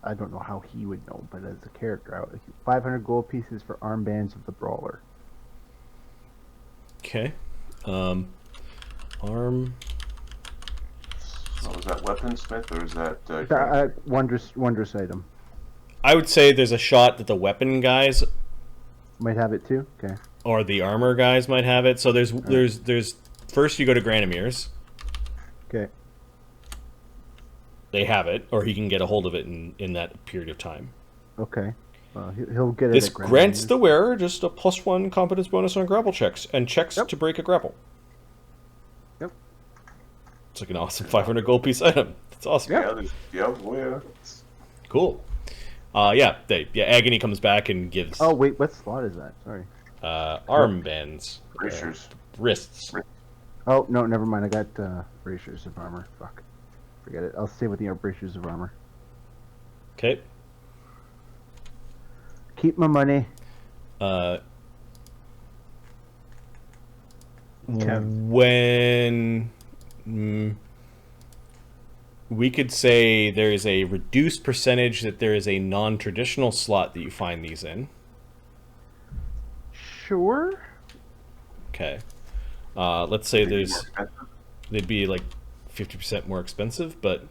I don't know how he would know, but as a character, 500 gold pieces for armbands of the brawler.
Okay. Arm.
So is that weaponsmith or is that?
Wondrous item.
I would say there's a shot that the weapon guys
Might have it too. Okay.
or the armor guys might have it. So there's first you go to Granimir's.
Okay.
They have it, or he can get a hold of it in that period of time.
Okay. He'll get it.
This
at Grand
grants
Mears.
the wearer just a +1 competence bonus on grapple checks and checks to break a grapple.
Yep.
It's like an awesome 500 gold piece item. That's awesome.
Yeah.
Cool. Agony comes back and gives
Oh wait, what slot is that? Sorry.
armbands.
Bracers.
Wrists.
Oh no, never mind. I got bracers of armor. Fuck. Forget it. I'll stay with the bracers of armor.
Okay.
Keep my money.
When we could say there is a reduced percentage that there is a non-traditional slot that you find these in.
Sure.
Okay. Let's say they'd be like 50% more expensive, but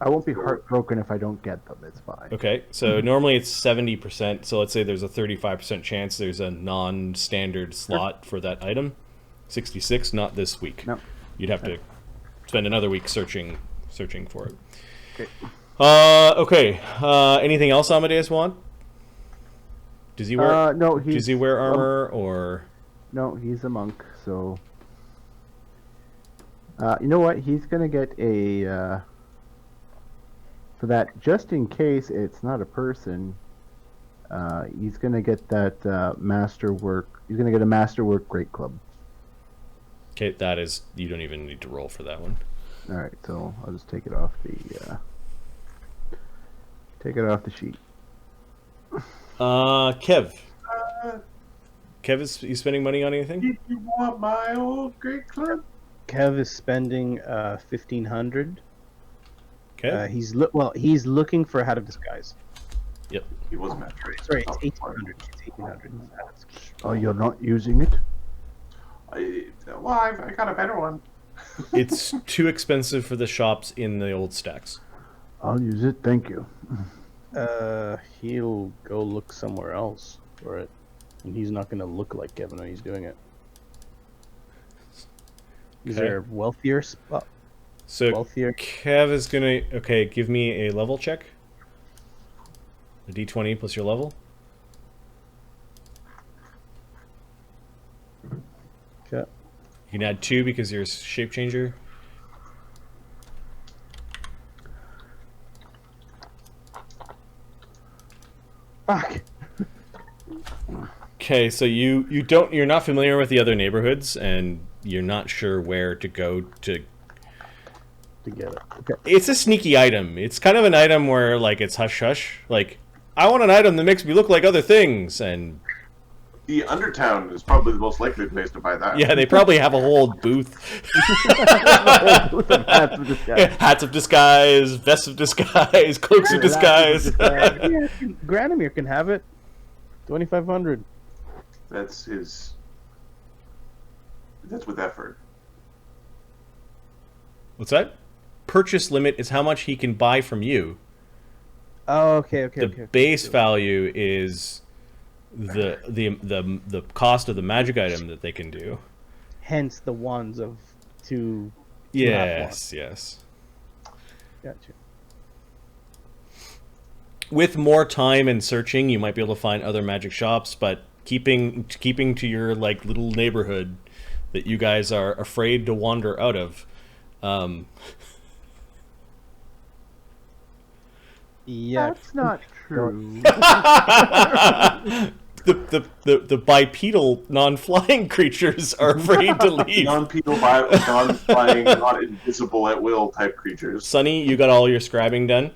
I won't be heartbroken if I don't get them. It's fine.
okay. So normally it's 70%. So let's say there's a 35% chance there's a non-standard slot for that item. 66, not this week.
No.
You'd have to spend another week searching for it.
Okay.
Okay. Anything else Amadeus want? Does he wear?
No.
Does he wear armor or?
No, he's a monk. So. You know what? He's gonna get a. For that, just in case it's not a person. He's gonna get that masterwork. He's gonna get a masterwork great club.
Okay, that is. You don't even need to roll for that one.
All right, so I'll just take it off the. Take it off the sheet.
Kev. Kev, is he spending money on anything?
Did you want my old great club?
Kev is spending 1,500.
Okay.
He's looking for a hat of disguise.
Yep.
He wasn't that great.
Sorry, it's 1,800. It's 1,800.
Oh, you're not using it?
I got a better one.
It's too expensive for the shops in the old stacks.
I'll use it. Thank you.
He'll go look somewhere else for it, and he's not going to look like Kevin when he's doing it. Is
Okay.
there a wealthier spot?
So
Wealthier.
Kev is gonna give me a level check. A d20 plus your level.
Okay.
You can add 2 because you're a shape changer.
Fuck.
Okay, so you're not familiar with the other neighborhoods, and you're not sure where to go to.
To get it.
It's a sneaky item. It's kind of an item where like it's hush hush. Like I want an item that makes me look like other things, and
The Undertown is probably the most likely place to buy that.
yeah, they probably have a whole booth. Hats of disguise, vests of disguise, cloaks of disguise.
Yeah, Granamir can have it. 2,500.
That's his. That's with effort.
What's that? Purchase limit is how much he can buy from you.
Oh, okay.
The base value is the cost of the magic item that they can do.
Hence the wands of two.
Yes.
Gotcha.
With more time and searching, you might be able to find other magic shops, but keeping to your like little neighborhood that you guys are afraid to wander out of.
Yeah.
That's not true.
The bipedal non-flying creatures are afraid to leave.
Non-flying, not invisible at will type creatures.
Sonny, you got all your scribing done?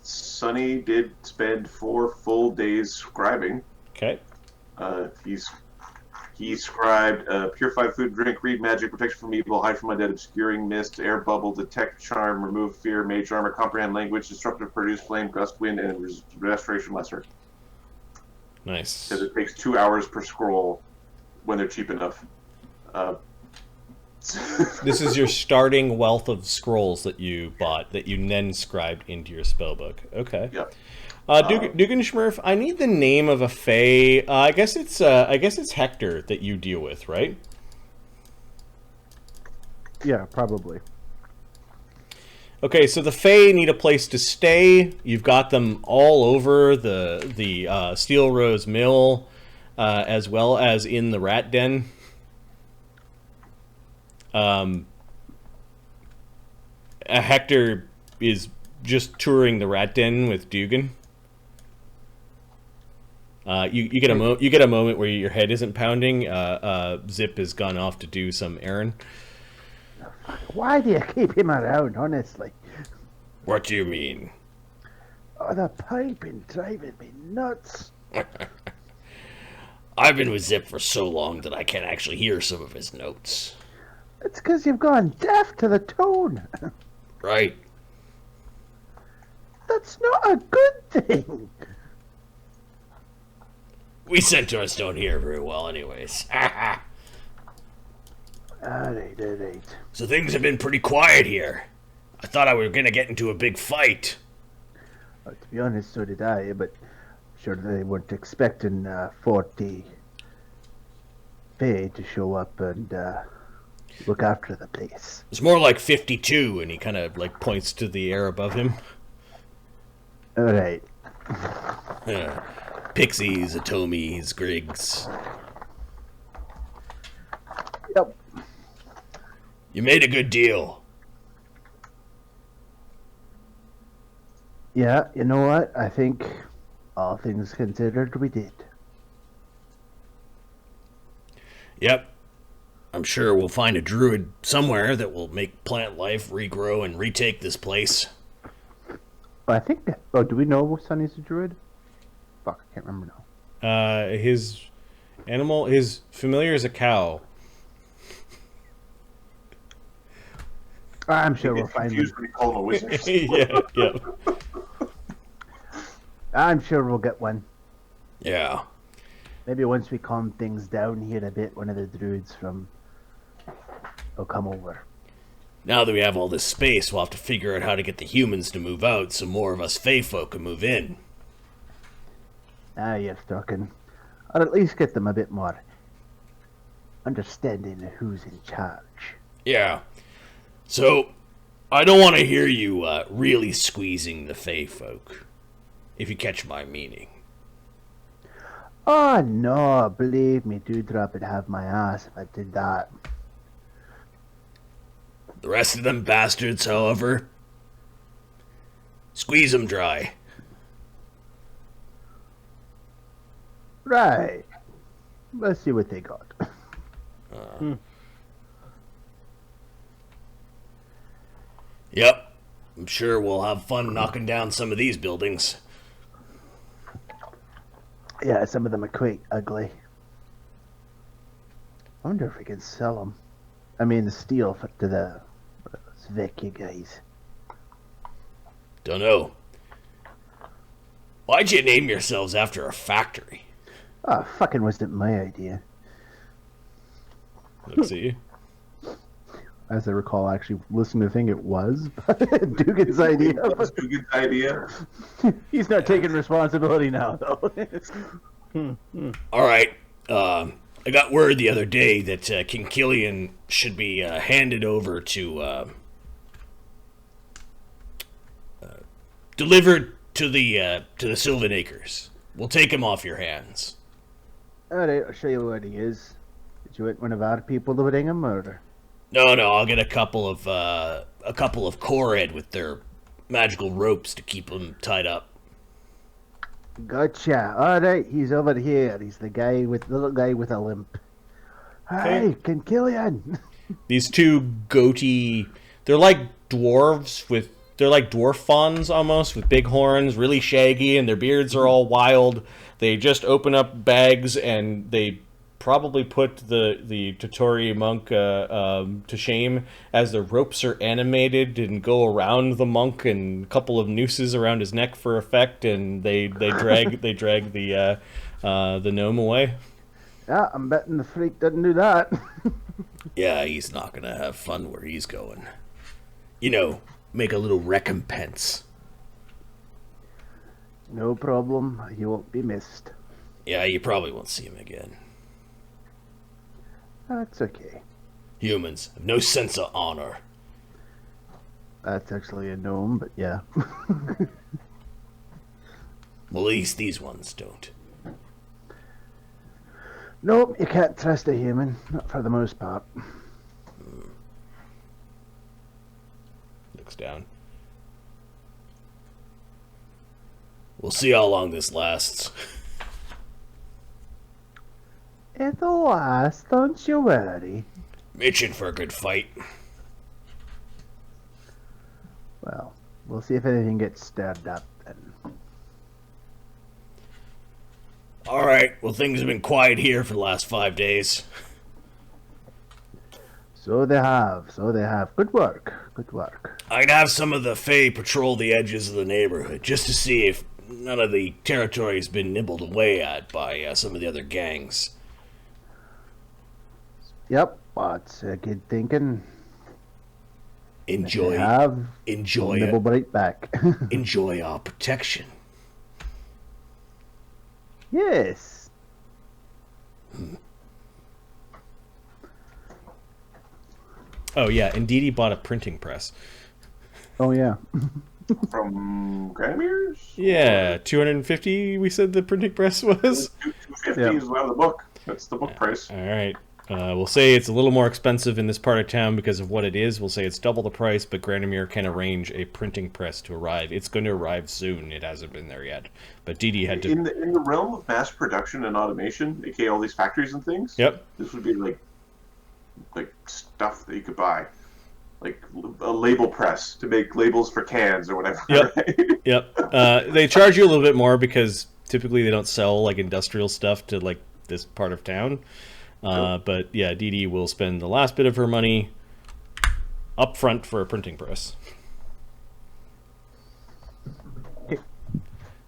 Sonny did spend 4 full days scribing.
Okay.
He scribed purified food, drink, read magic, protection from evil, hide from undead, obscuring mist, air bubble, detect charm, remove fear, mage armor, comprehend language, disruptive, produce flame, gust wind, and restoration lesser.
Nice.
Because it takes 2 hours per scroll when they're cheap enough.
This is your starting wealth of scrolls that you bought that you then scribed into your spellbook. Okay.
Yep.
Dugganschmirf, I need the name of a fae. I guess it's Hector that you deal with, right?
Yeah, probably.
Okay, so the fae need a place to stay. You've got them all over the Steel Rose Mill, as well as in the Rat Den. Hector is just touring the Rat Den with Duggan. You get a moment where your head isn't pounding. Zip has gone off to do some errand.
Why do you keep him around, honestly?
What do you mean?
Oh, the piping driving me nuts.
I've been with Zip for so long that I can actually hear some of his notes.
It's because you've gone deaf to the tone.
Right.
That's not a good thing.
We centaurs don't hear very well anyways.
Alright.
So things have been pretty quiet here. I thought I were going to get into a big fight.
Well, to be honest, so did I, but sure they weren't expecting 40 Fae to show up and look after the place.
It's more like 52, and he kind of like points to the air above him.
Alright.
Pixies, Atomies, Griggs.
Yep.
You made a good deal.
Yeah, you know what? I think, all things considered, we did.
Yep. I'm sure we'll find a druid somewhere that will make plant life regrow and retake this place.
I think... Oh, do we know Sonny's a druid? Fuck, I can't remember now.
His familiar is a cow.
I'm sure we'll find one.
When you call him a wizard.
yeah.
I'm sure we'll get one.
Yeah.
Maybe once we calm things down here a bit, one of the druids will come over.
Now that we have all this space, we'll have to figure out how to get the humans to move out so more of us fae folk can move in.
Now you're talking. Or at least get them a bit more understanding of who's in charge.
Yeah. So, I don't want to hear you really squeezing the fae folk, if you catch my meaning.
Oh no, believe me, Dewdrop would have my ass if I did that.
The rest of them bastards, however, squeeze them dry.
Right. Let's see what they got.
Yep. I'm sure we'll have fun knocking down some of these buildings.
Yeah, some of them are quite ugly. I wonder if we can sell them. I mean, the steel to the Sveki guys.
Don't know. Why'd you name yourselves after a factory?
Oh, fucking wasn't my idea.
Let's see.
As I recall, actually listening to the thing, it was Dugan's idea.
It was Dugan's idea.
He's not taking responsibility now, though.
All right. I got word the other day that King Killian should be handed over to... delivered to the Sylvan Acres. We'll take him off your hands.
Alright, I'll show you what he is. Did you want one of our people to bring him, or...?
No, I'll get a couple of Korred with their magical ropes to keep them tied up.
Gotcha. Alright, he's over here. He's the little guy with a limp. Hi, King Killian.
These two goatee... They're like dwarves with... They're like dwarf fawns almost, with big horns, really shaggy, and their beards are all wild. They just open up bags, and they probably put the Totori monk to shame, as the ropes are animated and go around the monk, and a couple of nooses around his neck for effect, and they drag the gnome away.
Yeah, I'm betting the freak didn't do that.
Yeah, he's not gonna have fun where he's going. You know, make a little recompense.
No problem. He won't be missed.
Yeah, you probably won't see him again.
That's okay.
Humans have no sense of honor.
That's actually a gnome, but yeah.
Well, at least these ones don't.
Nope, you can't trust a human. Not for the most part.
Looks down. We'll see how long this lasts.
It'll last, don't you worry.
Itching for a good fight.
Well, we'll see if anything gets stirred up then.
Alright, well, things have been quiet here for the last 5 days.
So they have, so they have. Good work, good work.
I'd have some of the Fae patrol the edges of the neighborhood just to see if none of the territory has been nibbled away at by some of the other gangs.
Yep, that's good thinking.
Enjoy,
They have.
enjoy,
Nibble right back.
enjoy our protection.
Yes.
Oh yeah, and Dee Dee bought a printing press.
Oh yeah.
From Grandmir's?
Yeah, 250. We said the printing press was.
250
Yeah.
is out of the book. That's the book price.
All right. We'll say it's a little more expensive in this part of town because of what it is. We'll say it's double the price, but Grandemir can arrange a printing press to arrive. It's going to arrive soon. It hasn't been there yet. But Dee Dee had to...
In the realm of mass production and automation, aka all these factories and things,
Yep.
this would be like stuff that you could buy. Like a label press to make labels for cans or whatever.
Yep.
Right?
Yep. They charge you a little bit more because typically they don't sell like industrial stuff to like this part of town. But yeah, Dee Dee will spend the last bit of her money up front for a printing press.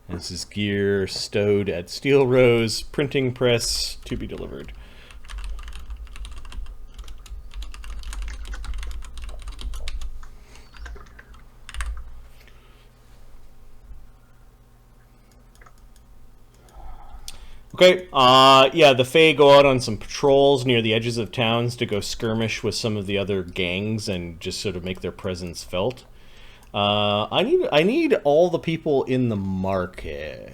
This is gear stowed at Steel Rose, printing press to be delivered. Okay, yeah, the Fae go out on some patrols near the edges of towns to go skirmish with some of the other gangs and just sort of make their presence felt. I need all the people in the market.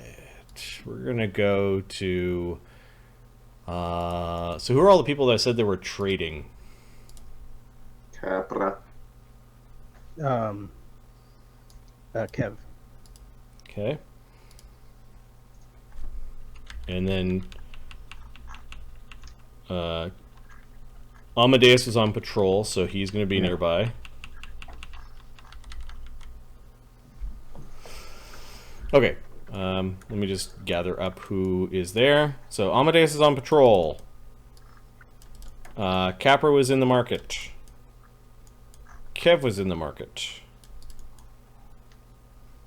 We're gonna go to. So who are all the people that said they were trading?
Capra.
Kev.
Okay. And then Amadeus is on patrol, so he's going to be nearby. Okay, let me just gather up who is there. So Amadeus is on patrol. Capra was in the market. Kev was in the market.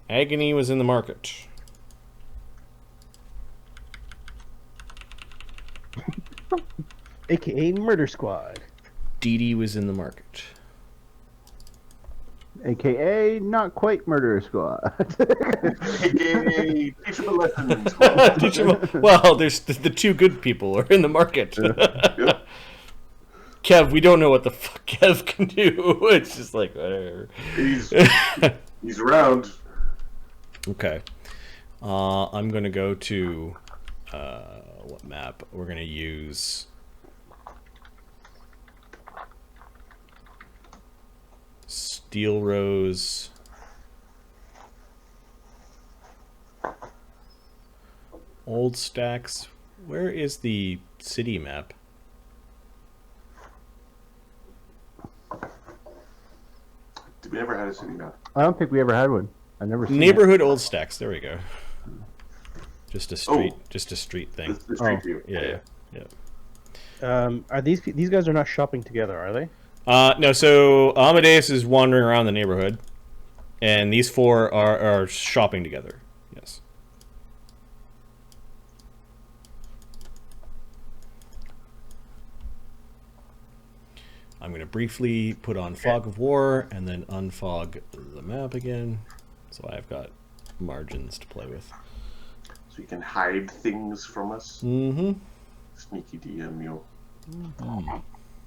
Agony was in the market.
AKA Murder Squad.
Dee Dee was in the market.
AKA not quite Murder Squad.
AKA Teachable Lessons.
Teach 'em- well, there's the two good people are in the market.
Yep.
Kev, we don't know what the fuck Kev can do. It's just like whatever.
He's around.
Okay. I'm gonna go to what map? We're gonna use Steel Rose. Old Stacks. Where is the city map?
Did we ever had a city map?
I don't think we ever had one. I've never seen
Neighborhood Old Stacks. There we go. Just a street,
Oh.
just a street thing.
The street
Oh.
view.
Yeah.
Are these guys are not shopping together, are they?
No, so Amadeus is wandering around the neighborhood, and these four are shopping together. Yes.
I'm going to briefly put on Fog of War and then unfog the map again. So I've got margins to play with.
So you can hide things from us.
Mm-hmm.
Sneaky DM, you.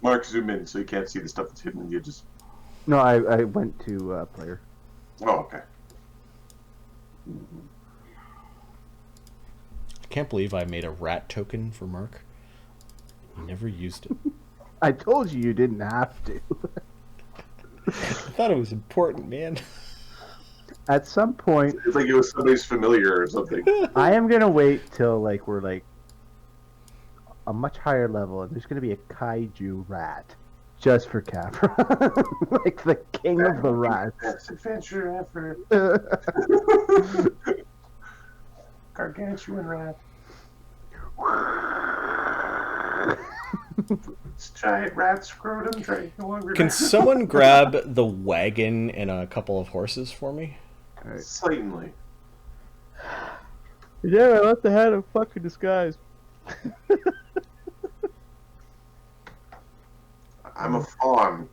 Mark, zoom in so you can't see the stuff that's hidden. You just.
No, I went to player.
Oh, okay.
I can't believe I made a rat token for Mark. He never used it.
I told you didn't have to.
I thought it was important, man.
At some point,
It's like it was somebody's familiar or something.
I am gonna wait till like we're like a much higher level, and there's gonna be a kaiju rat just for Capra, like the king of the rats.
Best adventure ever. Gargantuan rat. This giant rat scrotum trying no longer.
Can someone grab the wagon and a couple of horses for me?
Certainly.
Yeah, I left the hat of fucking disguise.
I'm a fawn.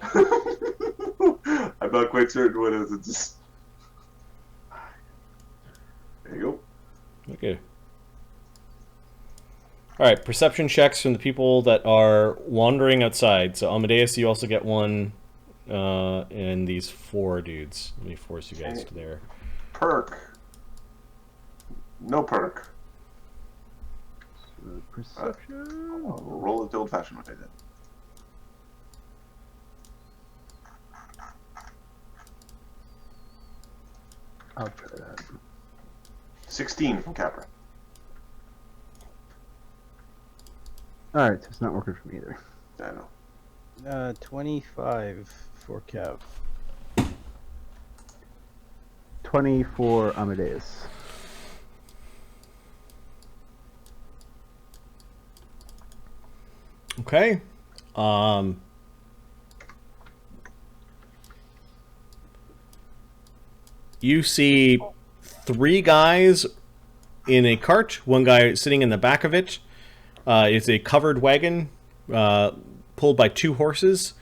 I'm not quite certain what it is. It's just... There you go.
Okay. Alright, perception checks from the people that are wandering outside. So Amadeus, you also get one, and these 4 dudes. Let me force you guys to there.
Perk. No perk.
Perception.
I'll roll it the old-fashioned way then.
I'll try that.
16 from Capra.
All right, so it's not working for me either.
I know.
25 for Kev.
20 for Amadeus.
Okay. You see 3 guys in a cart. One guy sitting in the back of it. It's a covered wagon pulled by 2 horses.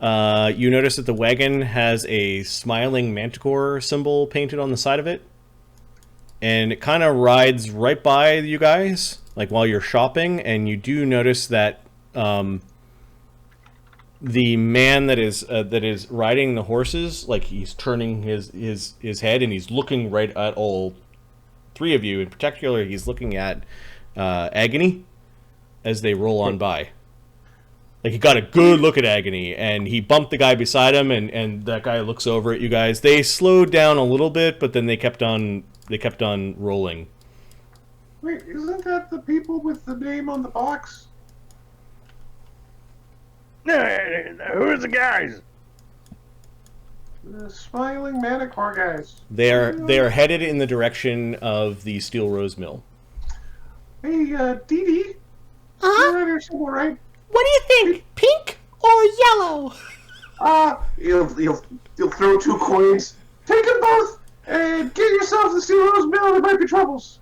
You notice that the wagon has a Smiling Manticore symbol painted on the side of it. And it kind of rides right by you guys, like while you're shopping. And you do notice that the man that is riding the horses, like he's turning his head and he's looking right at all 3 of you. In particular, he's looking at Agony as they roll on by. Like, he got a good look at Agony, and he bumped the guy beside him, and that guy looks over at you guys. They slowed down a little bit, but then they kept on rolling.
Wait, isn't that the people with the name on the box?
No, who's the guys?
The Smiling Manticore guys.
They are headed in the direction of the Steel Rose Mill.
Hey, Dee Dee.
Huh?
You're right here somewhere, right?
What do you think? Pink or yellow?
You'll throw 2 coins.
Take them both and get yourself the Steel Rose Mill. There might be troubles.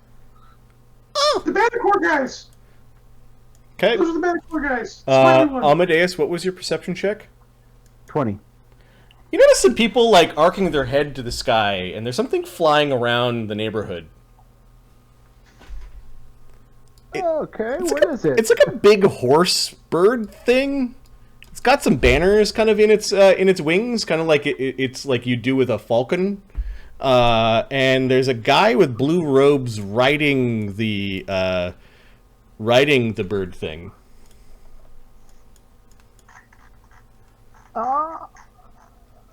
Oh,
The Manticore guys.
Okay.
Those are the Manticore guys. Smiling ones.
Amadeus, what was your perception check?
20.
You notice some people, like, arcing their head to the sky, and there's something flying around the neighborhood.
Okay, what is it?
It's like a big horse bird thing. It's got some banners kind of in its wings, kind of like it's like you do with a falcon. And there's a guy with blue robes riding the bird thing.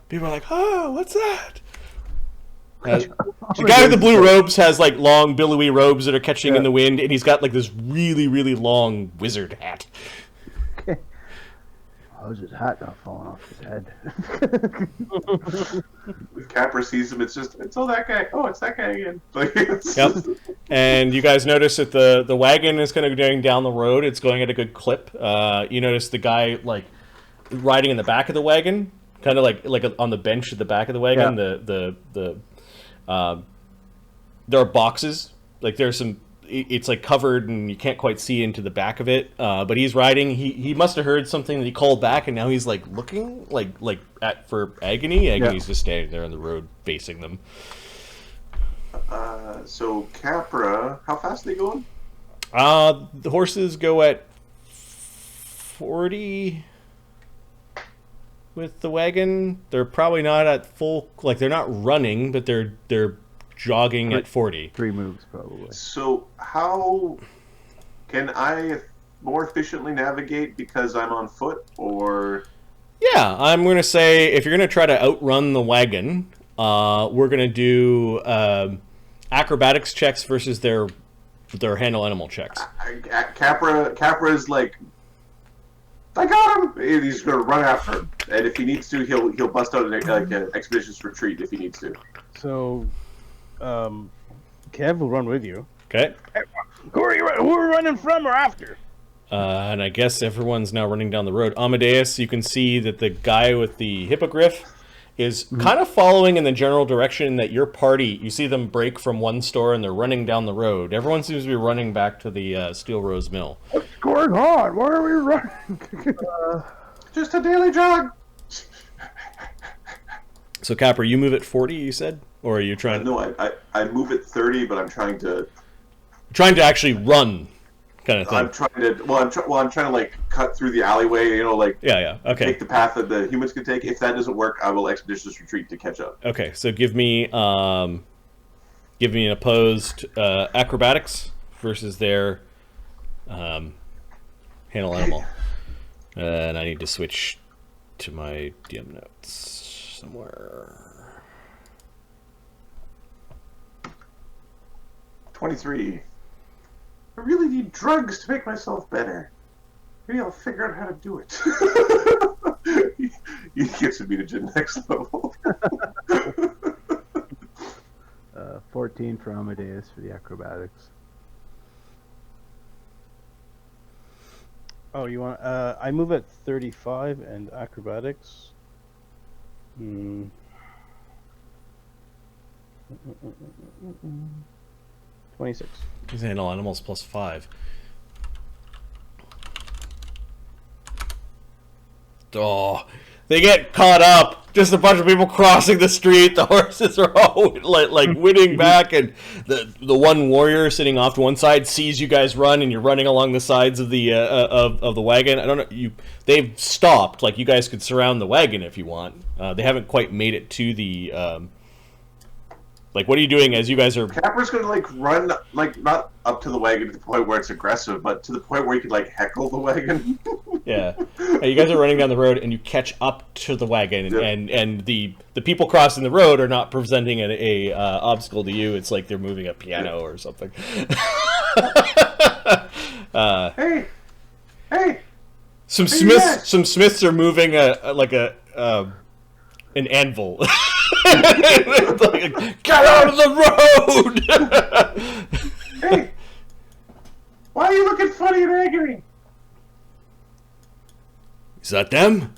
People are like, "Oh, what's that?" The guy with the blue robes has like long billowy robes that are catching in the wind, and he's got like this really, really long wizard hat.
How's his hat not falling off his head?
If Capra sees him, it's that guy. Oh, it's that guy again. Like,
Yep. And you guys notice that the wagon is kind of going down the road. It's going at a good clip. You notice the guy like riding in the back of the wagon, kind of like on the bench at the back of the wagon. Yeah. There are boxes. Like there's some.
it's like covered and you can't quite see into the back of it. But he's riding. He must have heard something that he called back, and now he's like looking for Agony. Agony's just standing there on the road facing them.
So Capra, how fast are they going?
The horses go at 40 with the wagon. They're probably not at full, like they're not running, but they're jogging at 40.
3 moves probably.
So how can I more efficiently navigate because I'm on foot, or?
Yeah, I'm going to say if you're going to try to outrun the wagon, we're going to do acrobatics checks versus their handle animal checks.
Capra's like, I got him. He's going to run after him, and if he needs to, he'll bust out an expeditious retreat if he needs to.
So, Kev will run with you.
Okay.
Who are we running from or after?
And I guess everyone's now running down the road. Amadeus, you can see that the guy with the hippogriff is kind of following in the general direction that your party, you see them break from one store and they're running down the road. Everyone seems to be running back to the Steel Rose Mill.
What's going on? Why are we running?
Just a daily jog.
So, Capra, you move at 40, you said? Or are you trying
No, I move at 30, but I'm trying to
actually run, kind of thing.
I'm trying to. I'm trying to like cut through the alleyway. You know, like
Okay.
take the path that the humans can take. If that doesn't work, I will expeditious retreat to catch up.
Okay, so give me an opposed acrobatics versus their handle animal, and I need to switch to my DM notes somewhere.
23.
I really need drugs to make myself better. Maybe I'll figure out how to do it.
He gets to be the next level.
14 for Amadeus for the acrobatics.
Oh, you want? I move at 35 and acrobatics. 26.
His handle animals plus 5. Oh, they get caught up. Just a bunch of people crossing the street. The horses are all like winning back, and the one warrior sitting off to one side sees you guys run, and you're running along the sides of the of the wagon. I don't know. They've stopped. Like, you guys could surround the wagon if you want. They haven't quite made it to the. Like, what are you doing as you guys are...
Capra's going to, like, run, like, not up to the wagon to the point where it's aggressive, but to the point where you could, like, heckle the wagon.
Yeah. You guys are running down the road, and you catch up to the wagon, and the people crossing the road are not presenting an obstacle to you. It's like they're moving a piano or something.
Hey!
Some smiths are moving an anvil. Like, get out of the road!
Hey! Why are you looking funny and angry?
Is that them?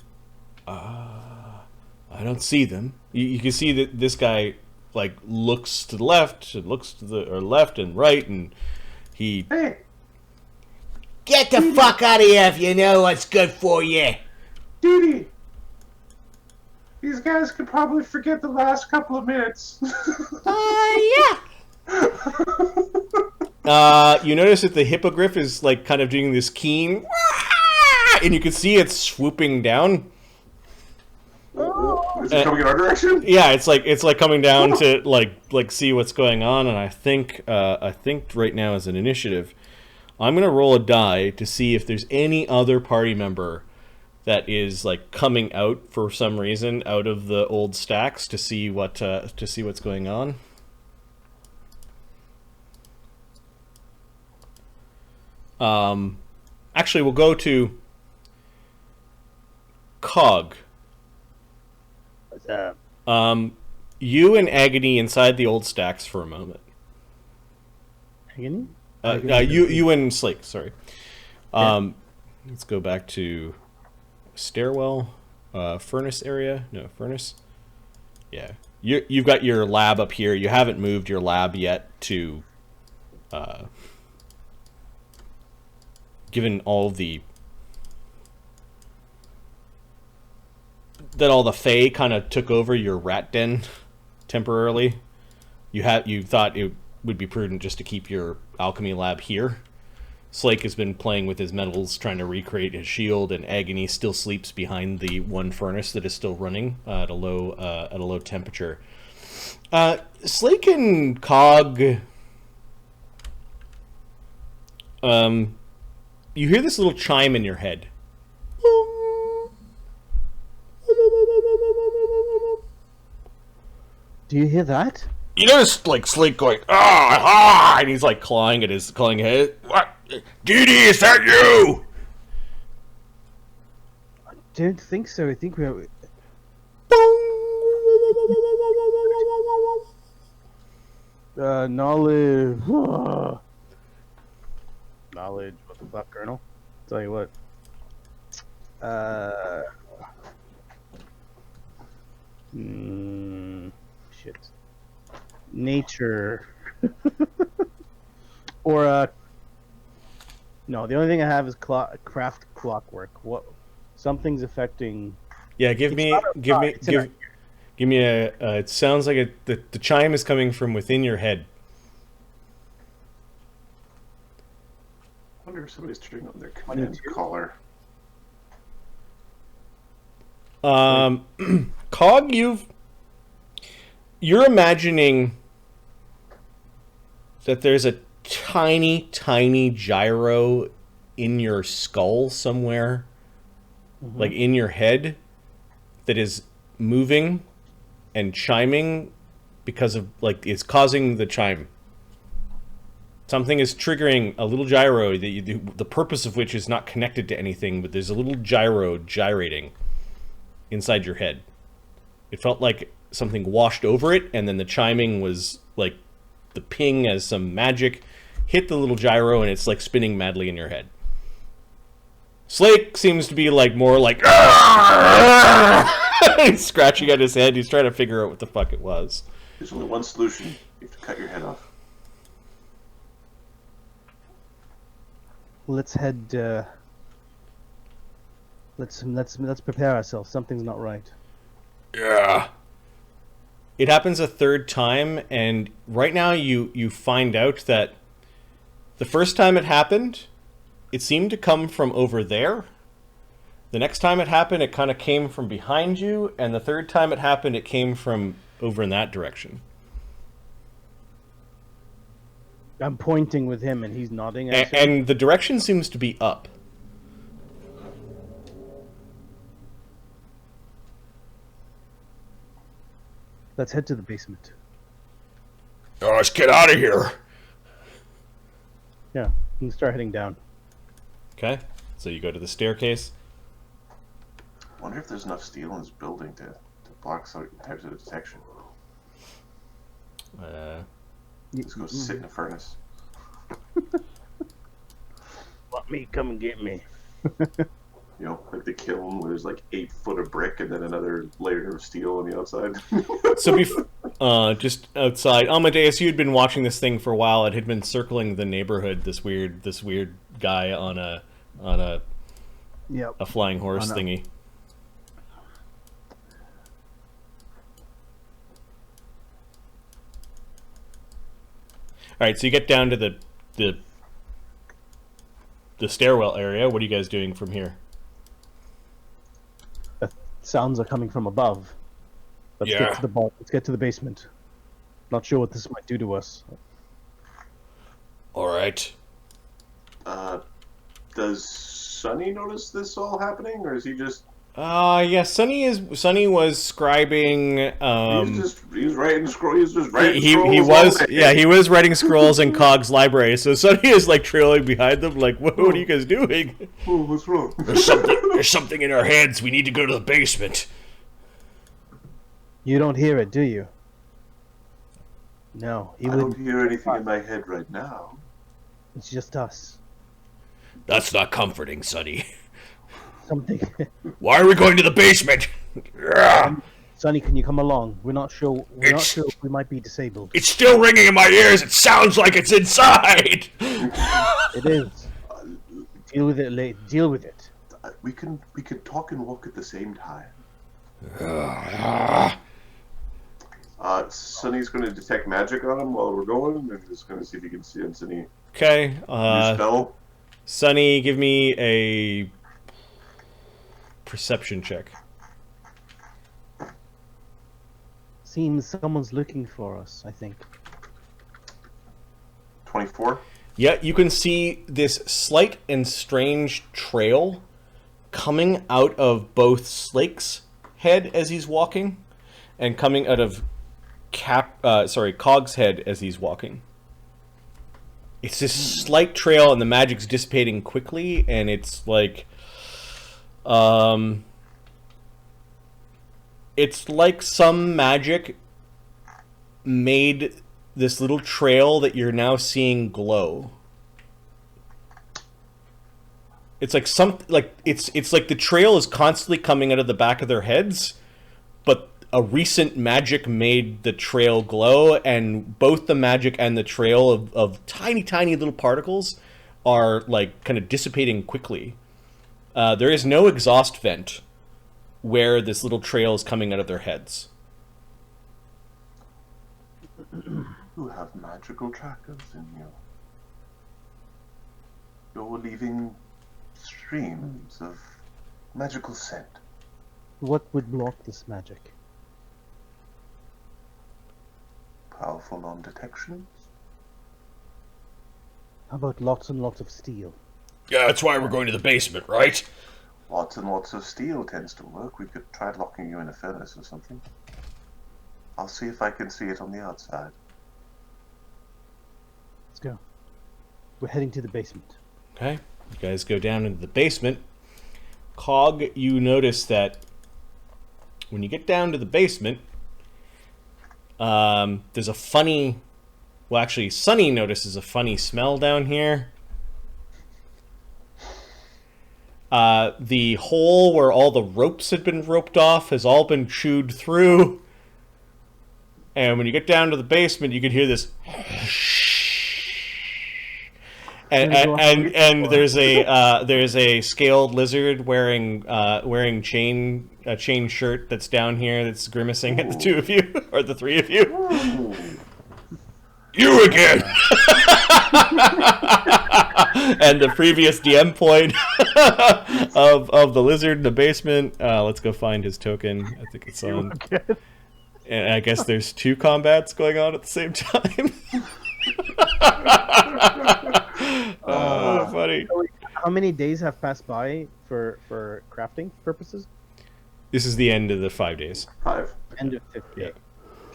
I don't see them. You can see that this guy like looks to the left and looks to the left and right, and he.
Hey!
Get the fuck out of here if you know what's good for you.
Dee these guys could probably forget the last couple of minutes.
Yeah.
You notice that the hippogriff is like kind of doing this keen, and you can see it swooping down.
Is it coming in our direction?
Yeah, it's like coming down to like see what's going on, and I think right now is an initiative. I'm gonna roll a die to see if there's any other party member that is like coming out for some reason out of the old stacks to see what's going on. Actually, we'll go to Cog.
What's up?
You and Agony inside the old stacks for a moment.
Agony?
You and Slake, sorry.
Yeah.
Let's go back to stairwell, furnace area. No, furnace. Yeah. You've got your lab up here. You haven't moved your lab yet to given all the that all the Fae kind of took over your rat den temporarily, you thought it would be prudent just to keep your alchemy lab here. Slake has been playing with his metals, trying to recreate his shield, and Agony still sleeps behind the one furnace that is still running at a low temperature. Slake and Cog, you hear this little chime in your head.
Do you hear that?
You notice, like, Slake going, ah, and he's, like, clawing at his head. What? Dee Dee, is that you?
I don't think so. I think we're... Knowledge...
Knowledge, what the fuck, Colonel? Tell you what. Shit. Nature. Or, no, the only thing I have is craft clockwork. What? Something's affecting...
Yeah, give me a... it sounds like the chime is coming from within your head.
I wonder if somebody's turning on their command collar.
Cog, you're imagining that there's a tiny gyro in your skull somewhere, like in your head, that is moving and chiming because of, like, it's causing the chime. Something is triggering a little gyro, the purpose of which is not connected to anything, but there's a little gyro gyrating inside your head. It felt like something washed over it, and then the chiming was like the ping as some magic hit the little gyro, and it's like spinning madly in your head. Slake seems to be like more like he's scratching at his head. He's trying to figure out what the fuck it was.
There's only one solution. You have to cut your head off.
Let's head. Let's prepare ourselves. Something's not right.
Yeah. It happens a third time, and right now you find out that the first time it happened, it seemed to come from over there. The next time it happened, it kind of came from behind you, and the third time it happened, it came from over in that direction.
I'm pointing with him, and he's nodding.
And the direction seems to be up.
Let's head to the basement.
Oh, let's get out of here.
Yeah, we can start heading down.
Okay, so you go to the staircase.
I wonder if there's enough steel in this building to block some types of detection. Let's go sit in a furnace.
Want me? Come and get me.
You know, like the kiln where there's like 8 foot of brick and then another layer of steel on the outside.
So, just outside, Amadeus, you had been watching this thing for a while. It had been circling the neighborhood. This weird guy on a flying horse thingy. All right, so you get down to the stairwell area. What are you guys doing from here?
Sounds are coming from above. Let's get to the ball. Let's get to the basement. Not sure what this might do to us.
All right.
Does Sonny notice this all happening, or is he just?
Yeah. Sonny was scribing.
He was writing scrolls. He was just writing scrolls.
He was. Yeah, he was writing scrolls in Cog's library. So Sonny is like trailing behind them. Like, what are you guys doing?
Oh, what's wrong?
There's something in our heads. We need to go to the basement.
You don't hear it, do you?
No,
I don't hear anything in my head right now.
It's just us.
That's not comforting, Sonny.
Something.
Why are we going to the basement?
Sonny, can you come along? We're not sure. We're not sure if we might be disabled.
It's still ringing in my ears. It sounds like it's inside.
It is.
Deal with it. Deal with it.
We can talk and walk at the same time. Sonny's going to detect magic on him while we're going, and just going to see if he can sense any
Okay.
new spell.
Sonny, give me a perception check.
Seems someone's looking for us, I think.
24.
Yeah, you can see this slight and strange trail coming out of both Slake's head as he's walking, and coming out of Cog's head as he's walking. It's this slight trail, and the magic's dissipating quickly, and it's like, it's like some magic made this little trail that you're now seeing glow. It's like it's like the trail is constantly coming out of the back of their heads, but a recent magic made the trail glow, and both the magic and the trail of tiny little particles are like kind of dissipating quickly. There is no exhaust vent where this little trail is coming out of their heads.
You have magical trackers in you. You're leaving streams of magical scent.
What would block this magic?
Powerful non-detections.
How about lots and lots of steel?
Yeah, that's why we're going to the basement, right?
Lots and lots of steel tends to work. We could try locking you in a furnace or something. I'll see if I can see it on the outside.
Let's go. We're heading to the basement.
Okay, you guys go down into the basement. Cog, you notice that when you get down to the basement, there's a funny... Well, actually, Sonny notices a funny smell down here. The hole where all the ropes had been roped off has all been chewed through. And when you get down to the basement, you can hear this... And there's a scaled lizard wearing a chain shirt that's down here that's grimacing at the two of you, or the three of you. You again! And the previous DM point of the lizard in the basement. Let's go find his token. I think it's on. And I guess there's two combats going on at the same time. Funny.
How many days have passed by for crafting purposes?
This is the end of the 5 days.
5.
End of 5th day.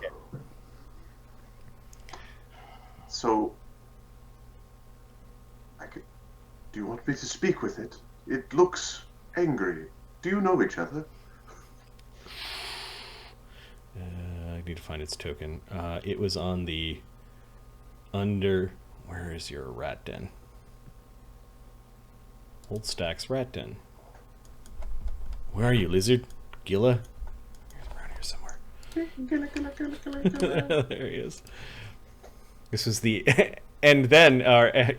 Yeah.
So, do you want me to speak with it? It looks angry. Do you know each other?
I need to find its token. It was on the Where is your rat den? Old Stack's rat den. Where are you, lizard? Gilla? He's around here somewhere. There he is. This is the and then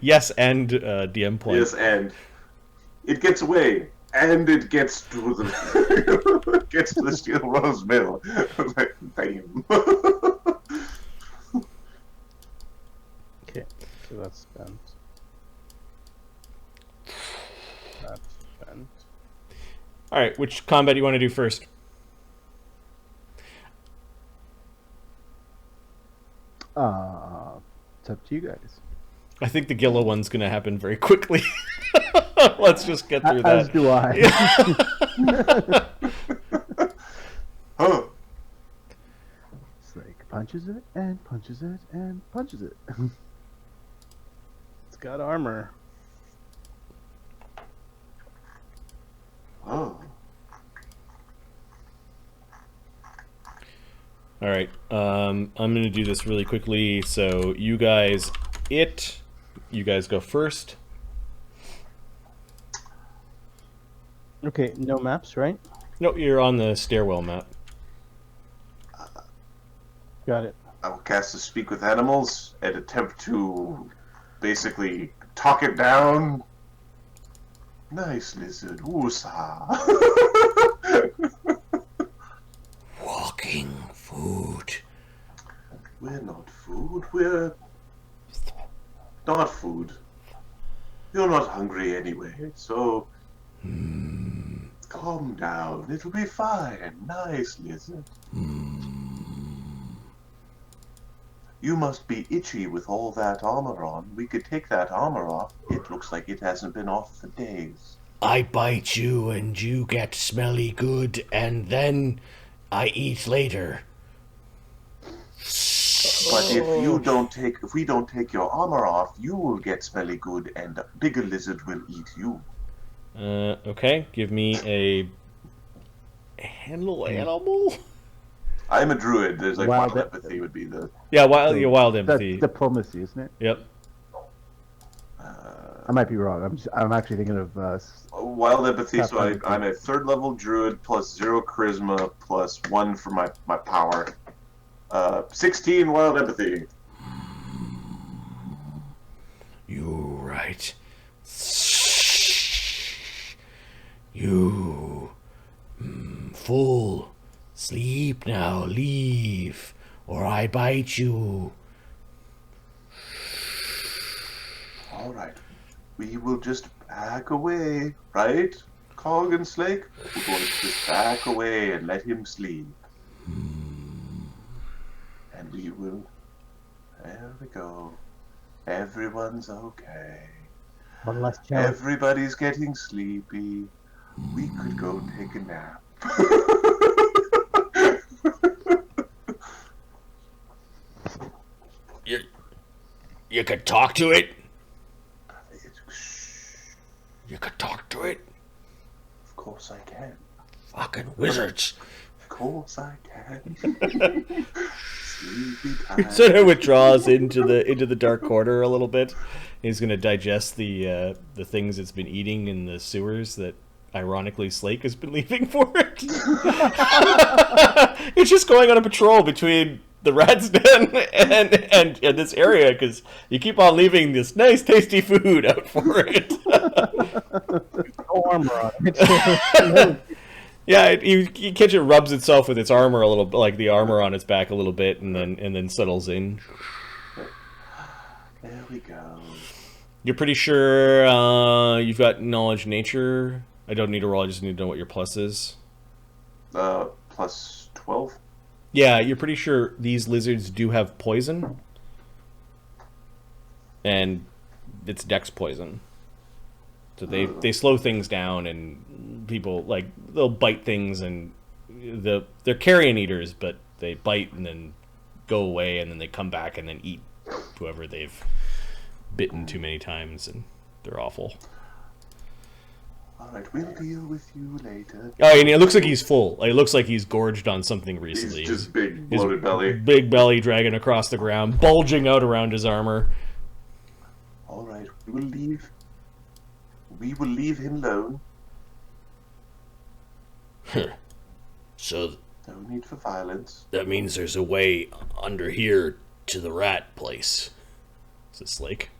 yes and DM point.
Yes, and it gets away, and it gets to the gets to the Steel Rose Mill. I was like, damn.
Okay, so that's spent. That's spent.
All right, which combat do you want to do first?
It's up to you guys.
I think the Gilla one's going to happen very quickly. Let's just get through
As
that.
do I.
Huh.
It's like punches it and punches it and punches it.
It's got armor.
Oh.
All right, I'm going to do this really quickly. So you guys go first.
Okay, no maps, right?
No, you're on the stairwell map.
Got it.
I will cast a Speak with Animals and attempt to basically talk it down Nice lizard. Woosa.
Walking food.
We're not food. We're not food. You're not hungry anyway, so calm down. It'll be fine. Nice lizard. You must be itchy with all that armor on. We could take that armor off. It looks like it hasn't been off for days.
I bite you and you get smelly good, and then I eat later.
But if we don't take your armor off, you will get smelly good, and a bigger lizard will eat you.
Okay, give me a handle animal.
I'm a druid. There's like
Wild
wild empathy would be the.
Yeah, wild
That's
empathy.
diplomacy, isn't it?
Yep.
I might be wrong. I'm actually thinking of
Wild empathy. So
Empathy.
I'm a 3rd level druid plus 0 charisma plus 1 for my power. 16 wild empathy.
You right. You fool. Sleep now, leave, or I bite you.
All right. We will just back away, right? Cog and Slake? We're going to just back away and let him sleep. And we will... There we go. Everyone's okay.
One last challenge.
Everybody's getting sleepy. We could go take a nap.
You could talk to it.
Shh.
You could talk to it.
Of course I can.
Fucking wizards.
Of course I can. Sleepy time.
Sort of withdraws into the dark corner a little bit. He's gonna digest the things it's been eating in the sewers that, ironically, Slake has been leaving for it. It's just going on a patrol between the rat's den and this area because you keep on leaving this nice, tasty food out for it.
No armor on it.
Yeah, you catch it rubs itself with its armor a little, like the armor on its back a little bit, and then settles in.
There we go.
You're pretty sure you've got knowledge nature. I don't need to roll. I just need to know what your plus is.
Plus 12.
Yeah, you're pretty sure these lizards do have poison, and it's dex poison. So they slow things down, and people they'll bite things, and they're carrion eaters, but they bite and then go away, and then they come back and then eat whoever they've bitten too many times, and they're awful.
Alright, we'll deal with you later.
Oh, and it looks like he's full. Like, it looks like he's gorged on something recently.
He's just big,
His
bloated belly.
Big belly dragging across the ground, bulging out around his armor.
Alright, we will leave him alone.
So
No need for violence.
that means there's a way under here to the rat place.
Is this Slake?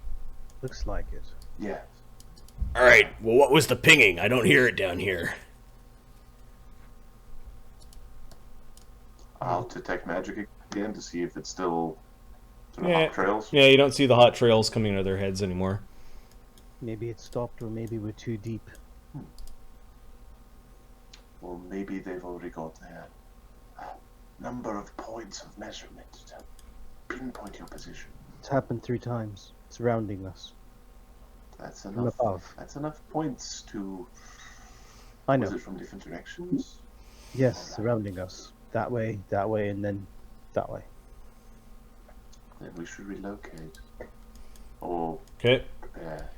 Looks like it.
Yes.
Alright, well, what was the pinging? I don't hear it down here.
I'll detect magic again to see if it's still sort of
Yeah.
hot trails.
Yeah, you don't see the hot trails coming out of their heads anymore.
Maybe it stopped, or maybe we're too deep.
Well, maybe they've already got their number of points of measurement to pinpoint your position.
It's happened 3 times, surrounding us.
That's
From
enough.
above.
That's enough points to.
I
Was
know.
it from different directions?
Yes, surrounding us. That way, and then that way.
Then we should relocate. Or
Okay.
prepare.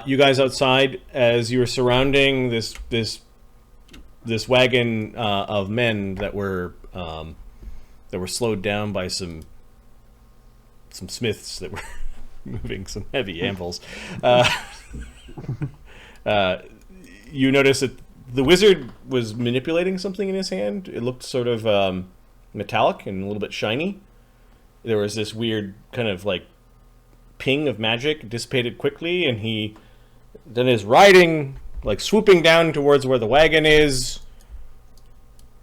You guys outside, as you were surrounding this wagon of men that were slowed down by some smiths that were moving some heavy anvils. You notice that the wizard was manipulating something in his hand. It looked sort of metallic and a little bit shiny. There was this weird kind of ping of magic, dissipated quickly, and he then is riding
like swooping down towards where the wagon is.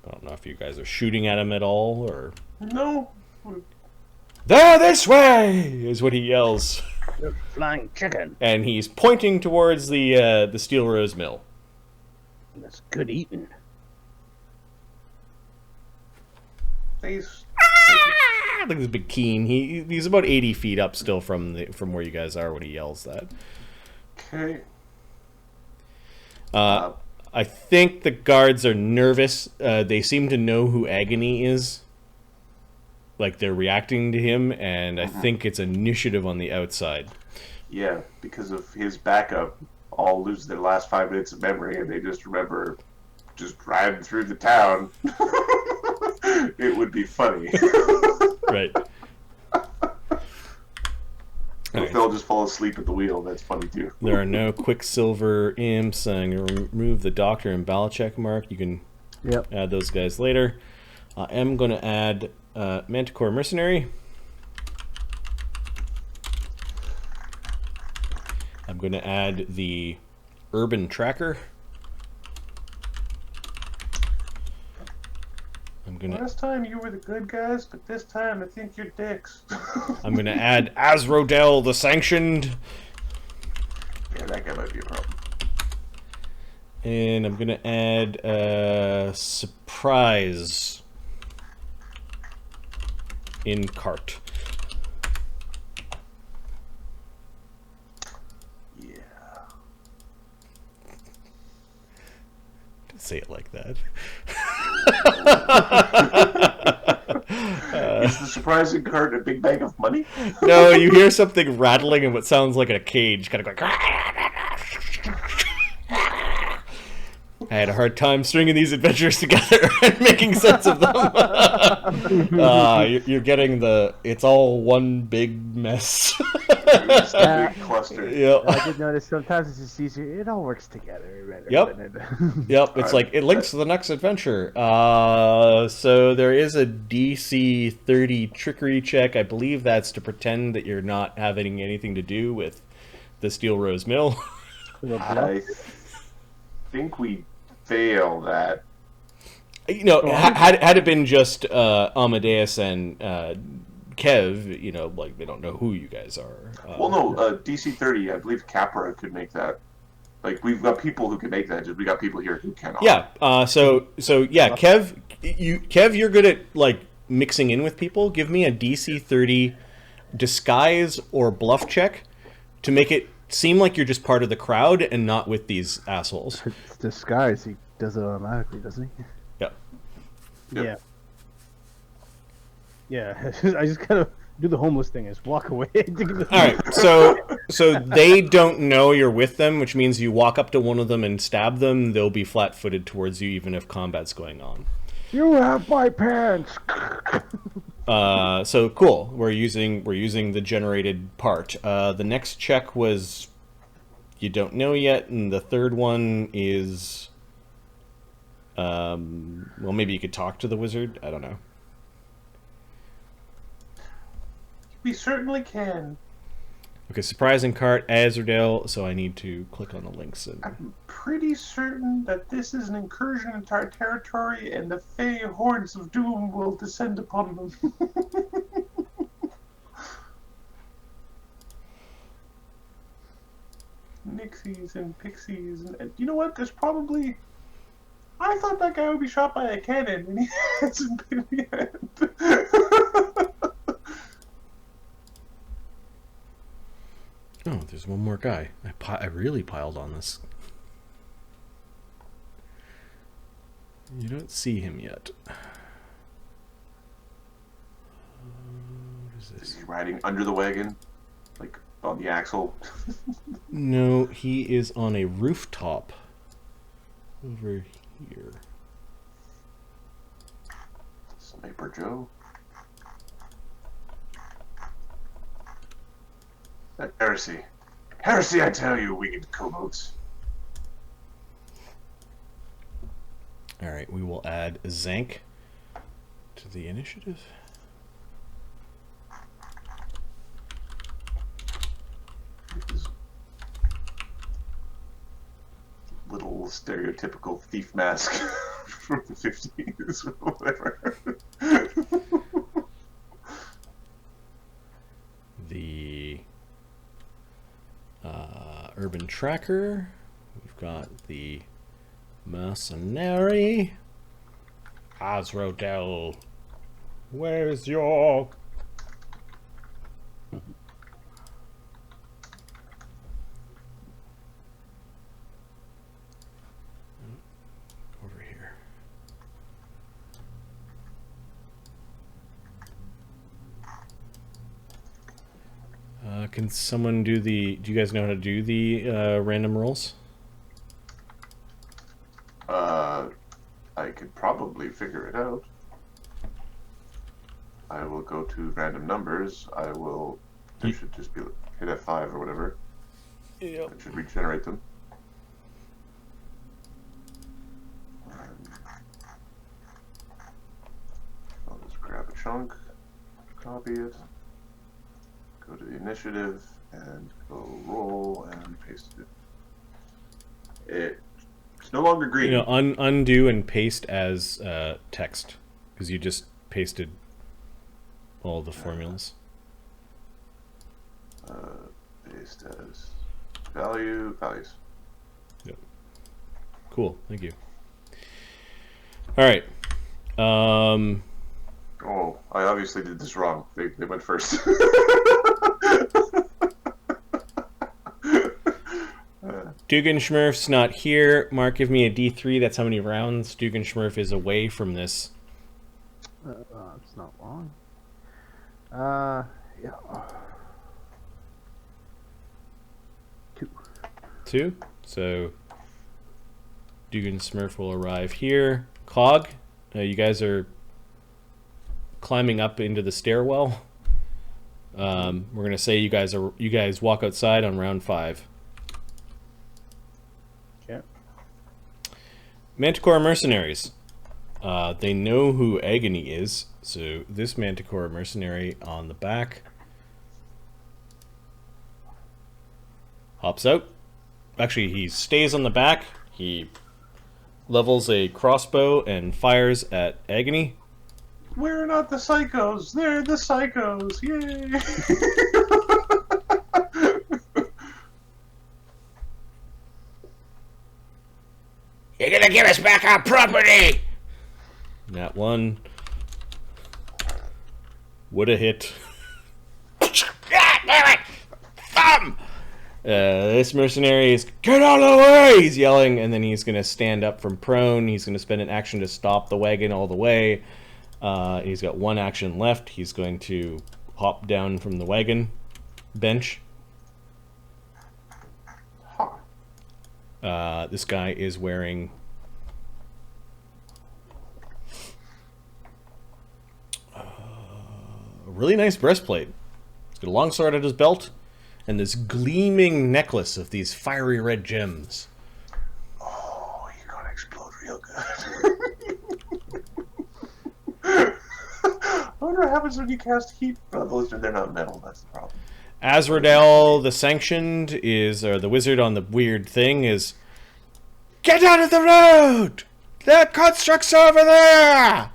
I don't know if you guys are shooting at him at all, or...
No.
There, this way! Is what he yells.
You're flying chicken.
And he's pointing towards the Steel Rose Mill.
That's good eating.
Face.
Look at this big keen. He's about 80 feet up still from where you guys are when he yells that.
Okay.
I think the guards are nervous. They seem to know who Agony is. Like, they're reacting to him, and I think it's initiative on the outside.
Yeah, because of his backup, all lose their last 5 minutes of memory, and they just remember just driving through the town. It would be funny.
Right.
If they'll just fall asleep at the wheel, that's funny too.
There are no Quicksilver imps. I'm going to remove the Doctor and Balachek mark. You can add those guys later. I am going to add Manticore Mercenary. I'm going to add the Urban Tracker.
Last time you were the good guys, but this time I think you're dicks.
I'm going to add Azrodel the Sanctioned.
Yeah, that guy might be a problem.
And I'm going to add Surprise in cart.
Yeah.
Don't say it like that.
Is the surprising cart a big bag of money?
No, you hear something rattling in what sounds like a cage, kind of going. I had a hard time stringing these adventures together and making sense of them. You're getting it's all one big mess.
It's a big cluster.
Yep.
I did notice sometimes it's just easier. It all works together.
Yep. It's like it links to the next adventure. So there is a DC 30 trickery check. I believe that's to pretend that you're not having anything to do with the Steel Rose Mill.
I think we fail that.
You know, had it been just Amadeus and Kev, you know, like they don't know who you guys are.
Well, no, DC 30, I believe Capra could make that. Like, we've got people who can make that, just we got people here who cannot.
Yeah, so yeah, Kev, you're good at, like, mixing in with people. Give me a DC 30 disguise or bluff check to make it seem like you're just part of the crowd and not with these assholes.
It's disguise. He does it automatically, doesn't he?
Yeah.
Yep.
Yeah. I just kind of do the homeless thing, is walk away.
All right, so they don't know you're with them, which means you walk up to one of them and stab them. They'll be flat-footed towards you, even if combat's going on.
You have my pants.
So cool. We're using the generated part. The next check was you don't know yet, and the third one is well, maybe you could talk to the wizard. I don't know.
We certainly can.
Okay, surprising cart, Azrael. So I need to click on the links.
I'm pretty certain that this is an incursion into our territory, and the Fey hordes of doom will descend upon them. Nixies and pixies, and you know what? There's probably. I thought that guy would be shot by a cannon, and he hasn't been yet.
Oh, there's one more guy. I really piled on this. You don't see him yet. What is
Is
this?
he riding under the wagon? Like, on the axle?
No, he is on a rooftop. Over here.
Sniper Joe? Heresy. Heresy, I tell you, winged cohorts.
Alright, we will add Zank to the initiative.
stereotypical thief mask from the 50s or whatever.
The urban tracker. We've got the mercenary. Azrodel, where's your... Over here. Can someone do the... Do you guys know how to do the random rolls?
I could probably figure it out. I will go to random numbers. I should just be hit F5 or whatever.
Yep.
It should regenerate them. I'll just grab a chunk, copy it, go to the initiative, and go roll and paste it. It's no longer green.
You know, undo and paste as text, because you just pasted all the formulas.
Paste as values.
Yep. Cool. Thank you. All right.
Oh, I obviously did this wrong. They went first.
Dugganschmirf's not here. Mark, give me a D3. That's how many rounds Dugganschmirf is away from this.
It's not long. Yeah. 2.
2. So Dugganschmirf will arrive here. Cog, you guys are climbing up into the stairwell. We're gonna say you guys walk outside on round 5.
Okay.
Manticore mercenaries. They know who Agony is, so this Manticore mercenary on the back hops out. Actually, he stays on the back. He levels a crossbow and fires at Agony.
We're not the psychos. They're the psychos. Yay!
You're gonna give us back our property!
That one would have hit.
God damn it! Thumb!
This mercenary is, get out of the way! He's yelling, and then he's going to stand up from prone. He's going to spend an action to stop the wagon all the way. He's got one action left. He's going to hop down from the wagon bench. This guy is wearing a really nice breastplate. He's got a long sword at his belt and this gleaming necklace of these fiery red gems.
Oh, you're gonna explode real good. I wonder what happens when you cast heat bubbles and they're not metal. That's the problem.
Azrodel, the Sanctioned, or the wizard on the weird thing, is, get out of the road! The construct's over there!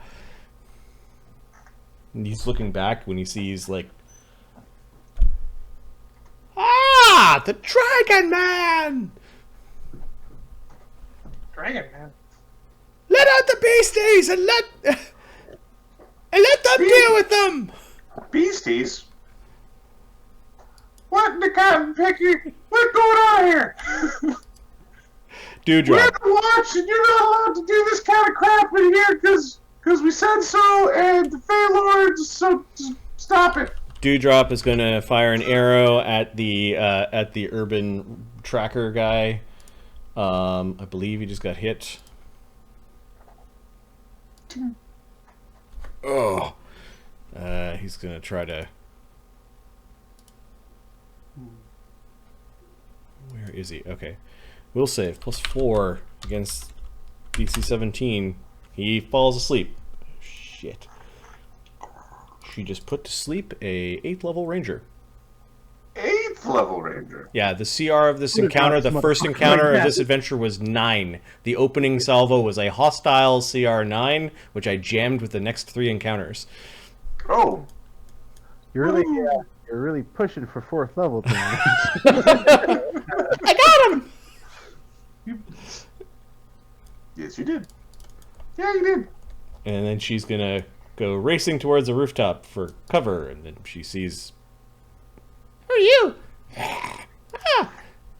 And he's looking back when he sees, like, the Dragon Man!
Dragon Man.
Let out the beasties and let them deal with them!
Beasties?
What in the cotton picky? What's going on here?
Dewdrop.
We're the watch, and you're not allowed to do this kind of crap in here because we said so, and the Fey Lords. So just stop it.
Dewdrop is going to fire an arrow at the urban tracker guy. I believe he just got hit. Oh, he's going to try to. Where is he? Okay. Will save. +4 against DC 17. He falls asleep. Shit. She just put to sleep a 8th level ranger.
8th 4th level ranger.
Yeah, the CR of this
Who
encounter,
does
the
not
first
motherfucker
encounter
like
of
that?
this adventure was 9. The opening salvo was a hostile CR 9, which I jammed with the next 3 encounters.
Oh,
You're really, you're really pushing for 4th level tonight.
I got him!
yes, you did. Yeah, you did.
And then she's gonna go racing towards the rooftop for cover, and then she sees
Who are you?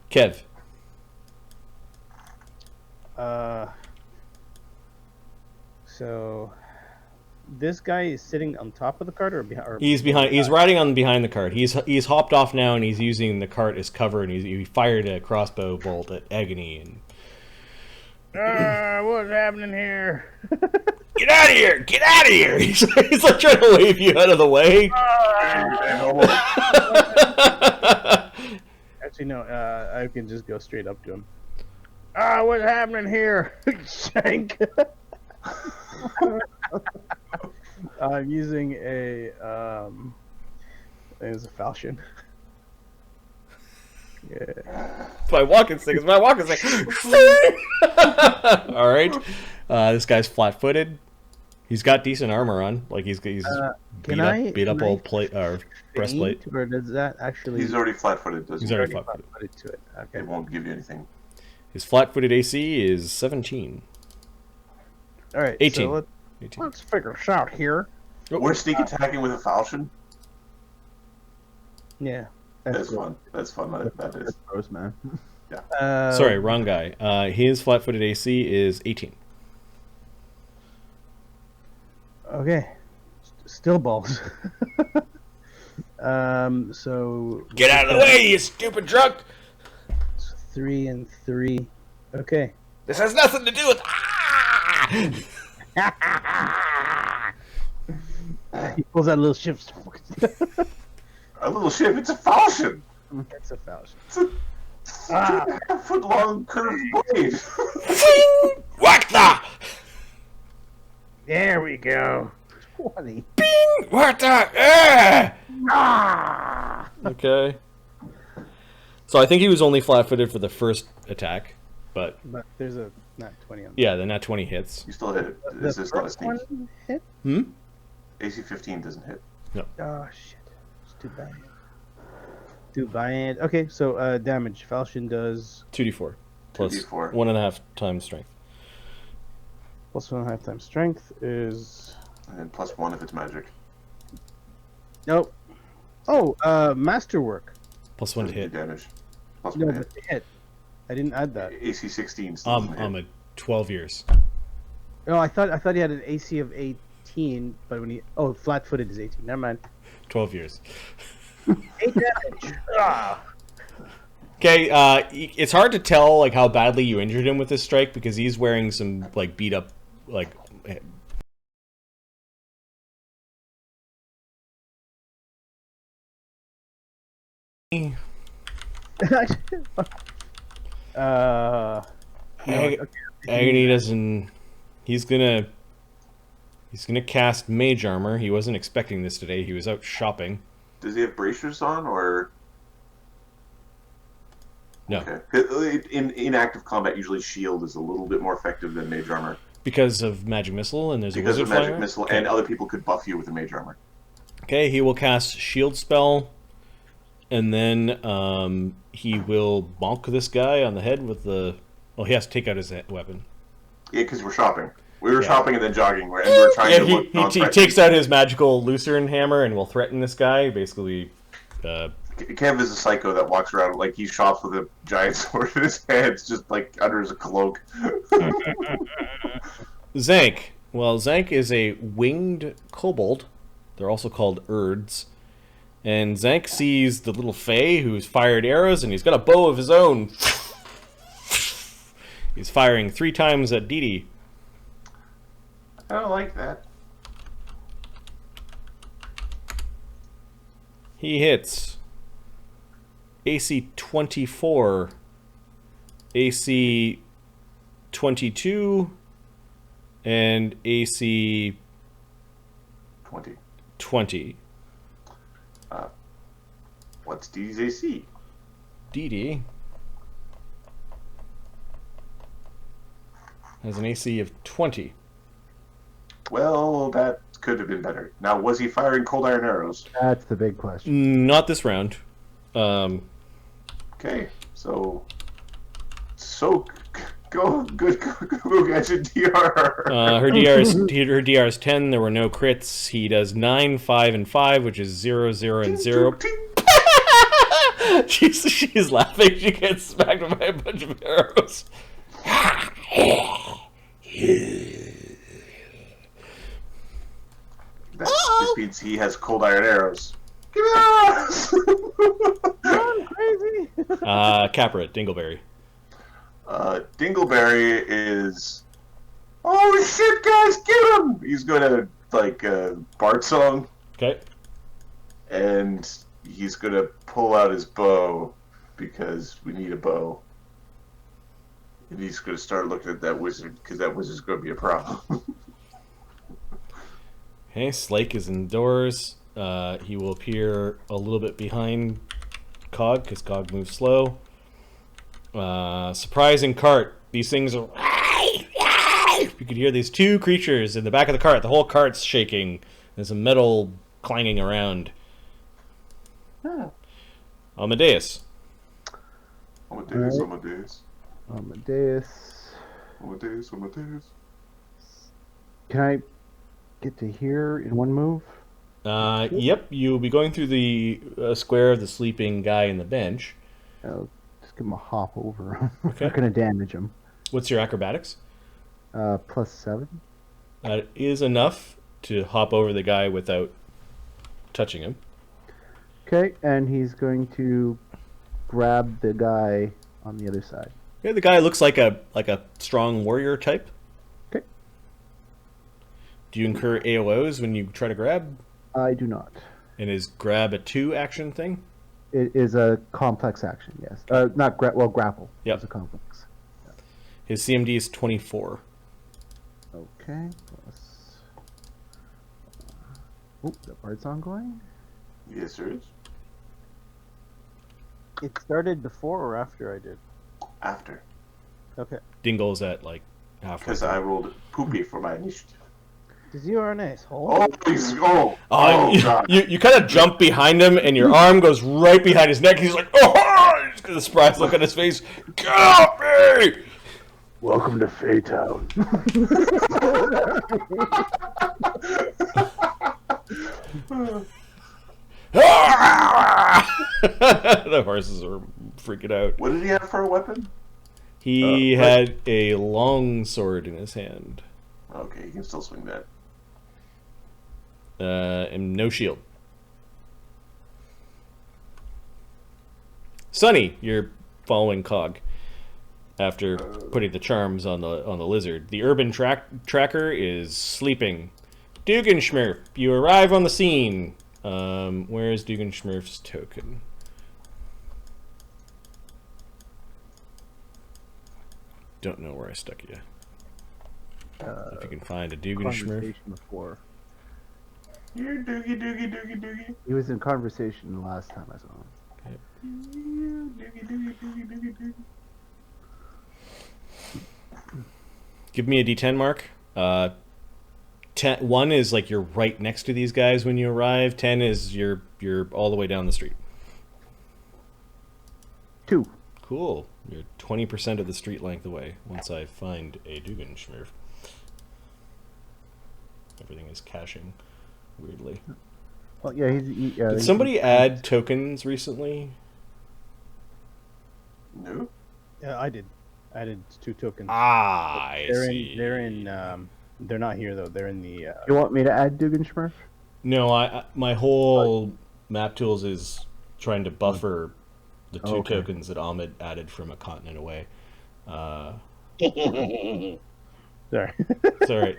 Kev.
So this guy is sitting on top of the cart or behind?
He's behind. He's riding on behind the cart. He's hopped off now, and he's using the cart as cover. And he fired a crossbow bolt at Agony. And
What's happening here?
get out of here! Get out of here! He's like trying to wave you out of the way.
Actually, no. I can just go straight up to him. What's happening here? Shank. I'm using a I think it's a falchion. Yeah.
My walking stick is my walking stick. All right. This guy's flat-footed. He's got decent armor on. Like he's beat up old plate or breastplate.
Or does that actually?
He's already flat-footed, doesn't
He's
he?
already flat-footed.
Put it to it. Okay.
It won't give you anything.
His flat-footed AC is 17.
All right.
18.
So
18.
let's figure this out here.
We're sneak attacking with a falchion.
Yeah.
That's
cool.
fun. That's fun. That is.
Gross, man.
Sorry, wrong guy. His flat-footed AC is 18.
Okay. Still balls. So
Get out of the way, you stupid drunk!
it's 3 and 3. Okay.
This has nothing to do with.
He pulls out a little shift.
A little ship. It's a falchion.
It's a falchion.
It's a 2.5-foot long curved blade.
What the?
There we go.
20.
What the? Okay. So I think he was only flat-footed for the first attack, but
But there's a not 20 on.
yeah, the nat 20 hits.
You still hit it.
The
This is not a
first
sneak.
one hit.
AC 15 doesn't hit.
Oh shit! It's too bad. Too bad. Okay, so damage. Falchion does
2d4 plus
2d4.
1.5 times strength.
plus 1.5 times strength is
And then +1 if it's magic.
nope. Oh, masterwork.
Plus 1 to
Doesn't do
hit.
damage. Plus
No,
1
but
hit.
the hit. I didn't add that.
AC 16 still doesn't hit.
I'm a 12 years.
No, I thought he had an AC of 18, but when he flat-footed is 18. Never mind.
12 years.
8 damage.
Okay, it's hard to tell like how badly you injured him with this strike because he's wearing some like beat up like
No, okay.
Agony doesn't. He's gonna cast mage armor. He wasn't expecting this today. He was out shopping.
Does he have bracers on, or
No,
okay? 'Cause in active combat, usually shield is a little bit more effective than mage armor
because of magic missile and there's
because
a
of
wizard
magic
fire.
missile, and other people could buff you with a mage armor.
Okay, he will cast shield spell, and then he will bonk this guy on the head with the. Well, he has to take out his weapon.
Yeah, because we're shopping. We were
Yeah.
shopping and then jogging, and we're trying
Yeah,
to look
he
non-threatening.
takes out his magical lucerne hammer and will threaten this guy. Basically,
Kev is a psycho that walks around like he shops with a giant sword in his hands, just like under his cloak.
Zank. Well, Zank is a winged kobold. They're also called Urds. And Zank sees the little Fae who's fired arrows, and he's got a bow of his own. He's firing 3 times at Dee Dee.
I don't like that.
He hits AC 24, AC 22, and AC
20.
20.
What's D's AC?
DD has an AC of 20.
Well, that could have been better. Now, was he firing cold iron arrows?
That's the big question.
Not this round.
Okay, so go get your DR.
Her DR is 10. There were no crits. He does 9, 5, and 5, which is 0, 0, and 0. She's laughing. She gets smacked by a bunch of arrows.
This means he has cold iron arrows. Give me arrows!
I'm crazy.
Capra, Dingleberry.
Dingleberry is. Oh shit, guys, get him! He's gonna like Bart song,
Okay.
and he's gonna pull out his bow because we need a bow. And he's gonna start looking at that wizard because that wizard's gonna be a problem.
Okay, Slake is indoors. He will appear a little bit behind Cog, because Cog moves slow. Surprising cart. These things are... You could hear these two creatures in the back of the cart. The whole cart's shaking. There's some metal clanging around. Amadeus.
Amadeus.
Can I get to here in one move?
Yep, you'll be going through the square of the sleeping guy in the bench.
I'll just give him a hop over.
Okay.
Not gonna damage him.
What's your acrobatics?
+7.
That is enough to hop over the guy without touching him.
Okay, and he's going to grab the guy on the other side.
Yeah, the guy looks like a strong warrior type.
Okay.
Do you incur AOs when you try to grab?
I do not.
And is grab a 2 action thing?
It is a complex action, yes. Not grapple.
Yep.
It's a complex.
His CMD is 24.
Okay. Plus... Oh, the bird's ongoing?
Yes, there is.
It started before or after I did?
After.
Okay.
Dingle's at like halfway.
Because I rolled poopy for my initiative.
Because you are an asshole.
Oh, please. Oh God.
You kind of jump behind him, and your arm goes right behind his neck. He's like, oh! He's got a surprised look on his face. Get off me!
Welcome to Faytown.
The horses are freaking out.
What did he have for a weapon?
He had a long sword in his hand.
Okay, he can still swing that.
And no shield. Sonny, you're following Cog after putting the charms on the lizard. The urban tracker is sleeping. Dugganschmirf, you arrive on the scene. Where is Dugganschmirf's token? Don't know where I stuck you. If you can find a Dugganschmirf.
Conversation before.
You're doogie.
He was in conversation the last time I saw him.
Doogie.
Give me a D10 mark. 1 is like you're right next to these guys when you arrive. 10 is you're all the way down the street.
2.
Cool. You're 20% of the street length away once I find a Dugganschmirf. Everything is caching weirdly.
Well, yeah,
Did somebody add tokens recently?
No.
Yeah, I did. I added 2 tokens.
I see.
They're not here though. They're in the.
You want me to add Dugganschmirf?
No, my whole map tools is trying to buffer the 2
Okay.
tokens that Ahmed added from a continent away.
Sorry.
It's alright.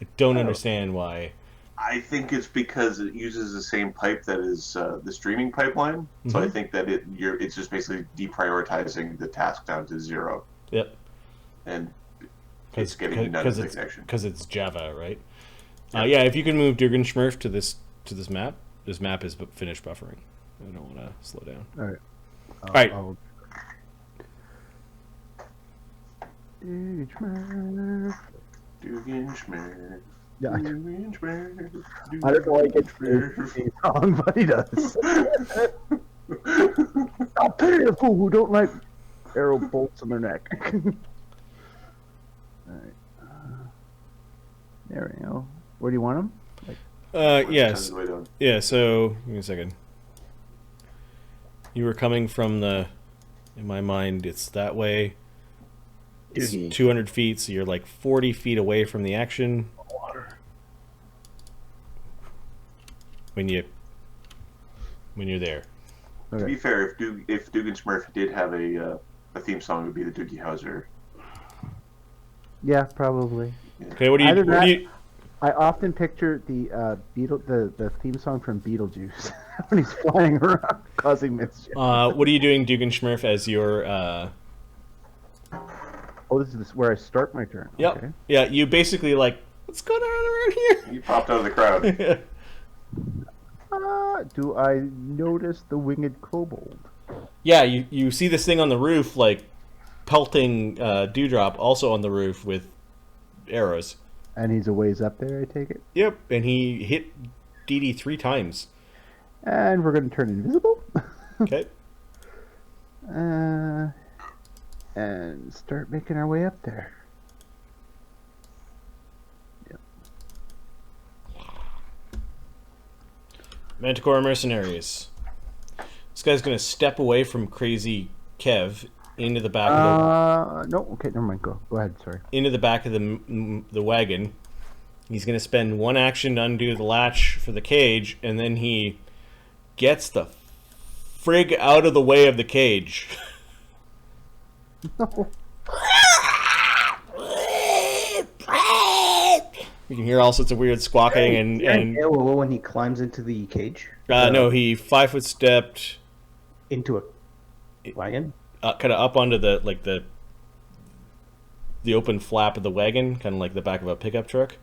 I don't understand why.
I think it's because it uses the same pipe that is the streaming pipeline. So I
Mhm.
think that it's just basically deprioritizing the task down to 0,
Yep.
and it's getting none of the connection.
Because it's Java, right? Yeah, if you can move Dugganschmirf to this map. This map is finished buffering. I don't want to slow down.
All right.
Right.
Dugganschmirf.
Yeah, I
Dugganschmirf.
don't know why he gets the song, but he does. I'll pay a fool who don't like arrow bolts in their neck. Alright. There we go. Where do you want them?
Yes. Yeah, so, give me a second. You were coming from the, in my mind, it's that way. It's 200 feet, so you're like 40 feet away from the action.
Water.
When you're there.
To be fair, if Dugganschmirf did have a theme song, it would be the Doogie Howser.
Yeah, probably.
Okay, what do you...
I often picture the the theme song from Beetlejuice when he's flying around causing mischief.
What are you doing, Dugganschmirf, as your...
Oh, this is where I start my turn.
Yep.
Okay.
Yeah, you basically like, what's going on around here?
You popped out of the crowd.
Do I notice the winged kobold?
Yeah, you see this thing on the roof, like, pelting Dewdrop, also on the roof with arrows.
And he's a ways up there, I take it?
Yep, and he hit Dee Dee 3 times.
And we're going to turn invisible.
Okay.
And start making our way up there. Yep.
Manticore mercenaries. This guy's gonna step away from crazy Kev into the back of
no, okay, never mind. Go ahead. Sorry.
into the back of the wagon. He's gonna spend one action to undo the latch for the cage, and then he gets the frig out of the way of the cage.
No.
You can hear all sorts of weird squawking and
when he climbs into the cage.
no, he 5-foot stepped
Into a wagon.
kind of up onto the open flap of the wagon, kind of like the back of a pickup truck.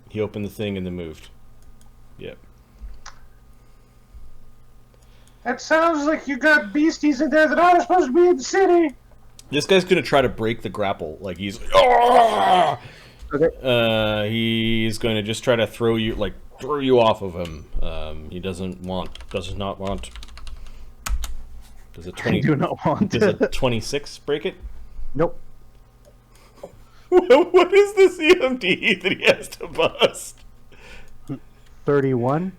He opened the thing and then moved. Yep.
That sounds like you got beasties in there that aren't supposed to be in the city.
This guy's gonna try to break the grapple. Like he's, okay. He's going to just try to throw you off of him. He does not want. Does a 20?
I do not want.
Does a 26 break it?
Nope.
What is the CMD that he has to bust?
31.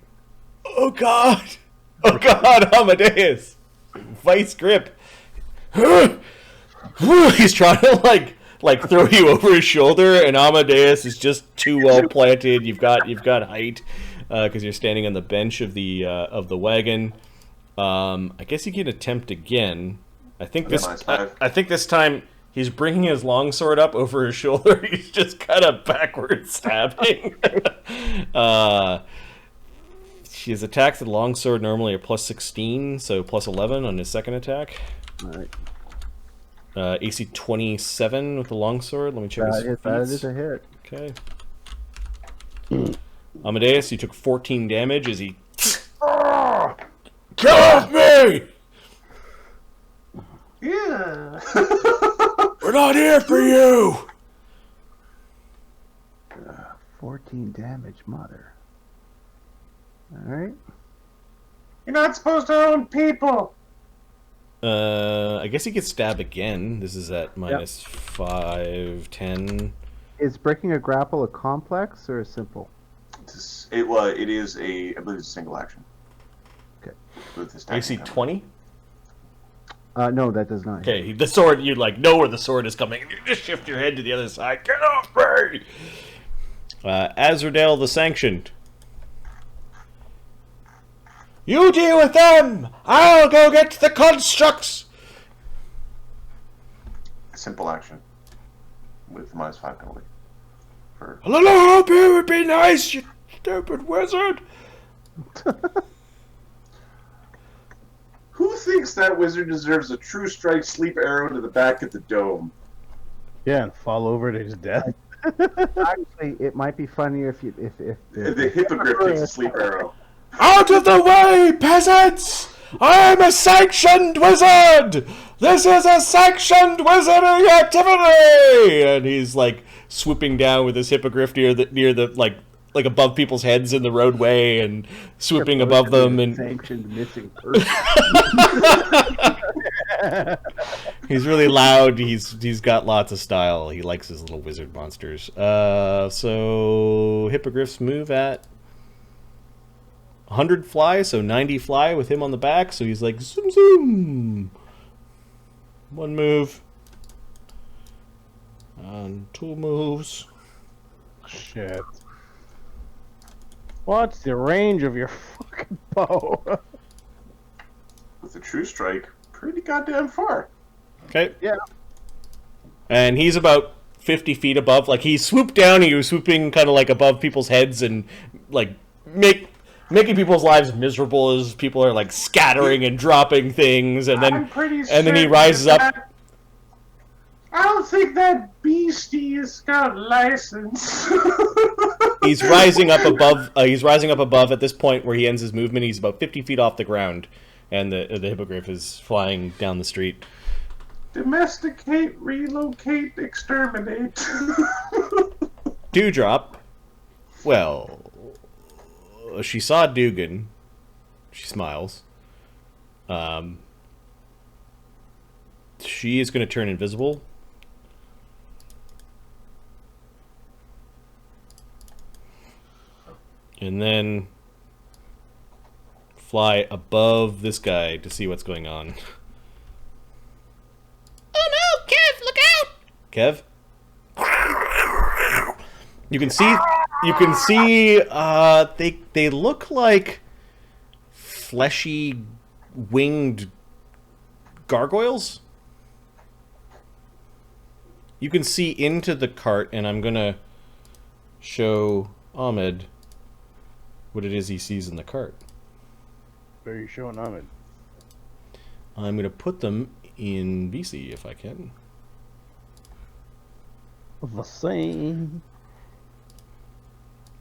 Oh God! Oh God, Amadeus! Vice grip. He's trying to like throw you over his shoulder, and Amadeus is just too well planted. You've got height because you're standing on the bench of the wagon. I guess you can attempt again. I think this time he's bringing his longsword up over his shoulder. He's just kind of backward stabbing. His attacks with the longsword normally are plus 16, so plus 11 on his second attack.
All right.
AC 27 with the longsword. Let me check his feats.
That is a hit.
Okay. Amadeus, you took 14 damage as he... Get off me!
Yeah.
We're not here for you!
14 damage, mother. Alright.
You're not supposed to own people.
I guess he could stab again. This is at minus 5, 10.
Is breaking a grapple a complex or a simple?
It is I believe it's a single action.
Okay.
With this
AC 20?
No, that does not.
Okay, the sword, you know where the sword is coming. You just shift your head to the other side. Get off me! Azrael the Sanctioned. You deal with them! I'll go get the constructs!
Simple action. With minus 5 penalty.
A little help here would be nice, you stupid wizard!
Who thinks that wizard deserves a true strike sleep arrow to the back of the dome?
Yeah, and fall over to his death.
Actually, it might be funnier if
The hippogriff takes a sleep arrow.
Out of the way, peasants!
I am a sanctioned wizard! This is a sanctioned wizarding activity! And he's like swooping down with his hippogriff near the like above people's heads in the roadway and swooping above them, and
Sanctioned missing person.
he's really loud. He's got lots of style. He likes his little wizard monsters. So hippogriffs move at 100 fly, so 90 fly with him on the back. So he's like zoom zoom. One move. And two moves.
Shit. What's the range of your fucking bow?
With a true strike, pretty goddamn far.
Okay.
Yeah.
And he's about 50 feet above. Like, he swooped down, he was swooping kind of like above people's heads and like making people's lives miserable as people are like scattering and dropping things, and then he rises up.
I don't think that beastie has got a license.
He's rising up above. He's rising up above at this point where he ends his movement. He's about 50 feet off the ground, and the hippogriff is flying down the street.
Domesticate, relocate, exterminate.
Dewdrop. Well, she saw Dugan. She smiles. She is going to turn invisible. And then fly above this guy to see what's going on.
Oh no, Kev, look out!
Kev? You can see they look like fleshy winged gargoyles. You can see into the cart, and I'm gonna show Ahmed what it is he sees in the cart.
Where are you showing Ahmed?
I'm gonna put them in BC if I can.
The same.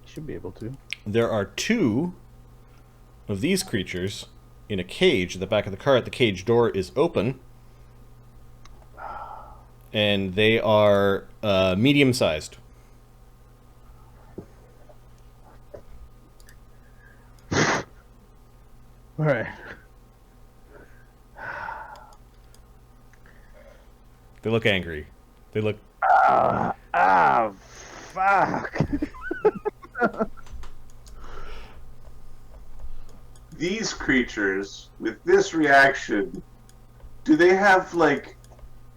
Should be able to.
There are two of these creatures in a cage at the back of the cart. The cage door is open. And they are medium-sized.
Alright.
They look angry. They look...
Fuck.
These creatures, with this reaction, do they have, like,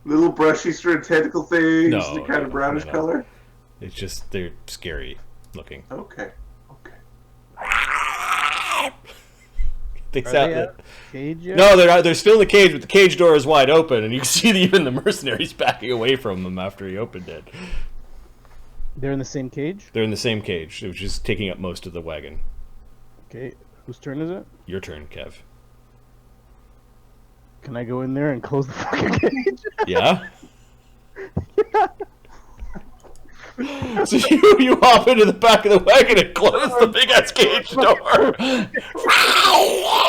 little brushy sort of tentacle things?
No,
They're kind of brownish color?
It's just, they're scary looking.
Okay.
They
Are
sound...
they out of the cage yet?
No, they're not. They're still in the cage, but the cage door is wide open, and you can see even the mercenaries backing away from them after he opened it.
They're in the same cage?
They're in the same cage. It was just taking up most of the wagon.
Okay, whose turn is it?
Your turn, Kev.
Can I go in there and close the fucking cage?
Yeah? So you hop into the back of the wagon and close the big ass cage door.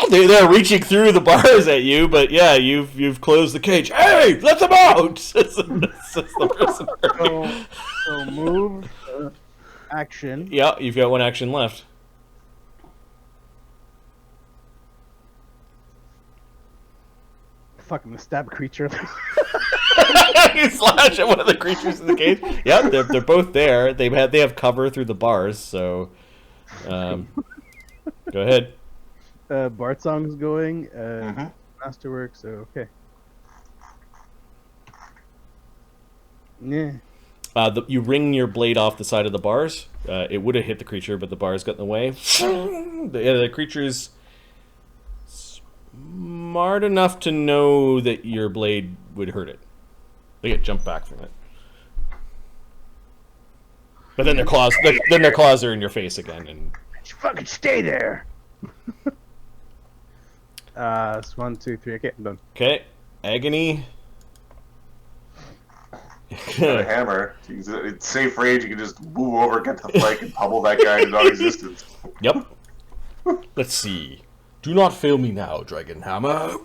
They're reaching through the bars at you, but yeah, you've closed the cage. Hey, let them out! Says the mercenary.
So move, action.
Yeah, you've got one action left.
Fuck, I'm gonna stab a creature.
You slash at one of the creatures in the cage. Yeah, they're both there. They have cover through the bars, so go ahead.
Bart song's going. Masterwork. So okay. Yeah.
You ring your blade off the side of the bars. It would have hit the creature, but the bars got in the way. The creature's smart enough to know that your blade would hurt it. They get jumped back from it. But then their claws are in your face again, and
You fucking stay there. It's 1, 2, 3. Okay, I'm done.
okay, agony.
Got a hammer. It's safe range. You can just move over, get to the flank, and pummel that guy into non-existence.
Yep. Let's see. Do not fail me now, Dragon Hammer.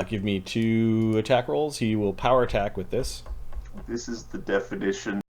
Give me 2 attack rolls. He will power attack with this.
This is the definition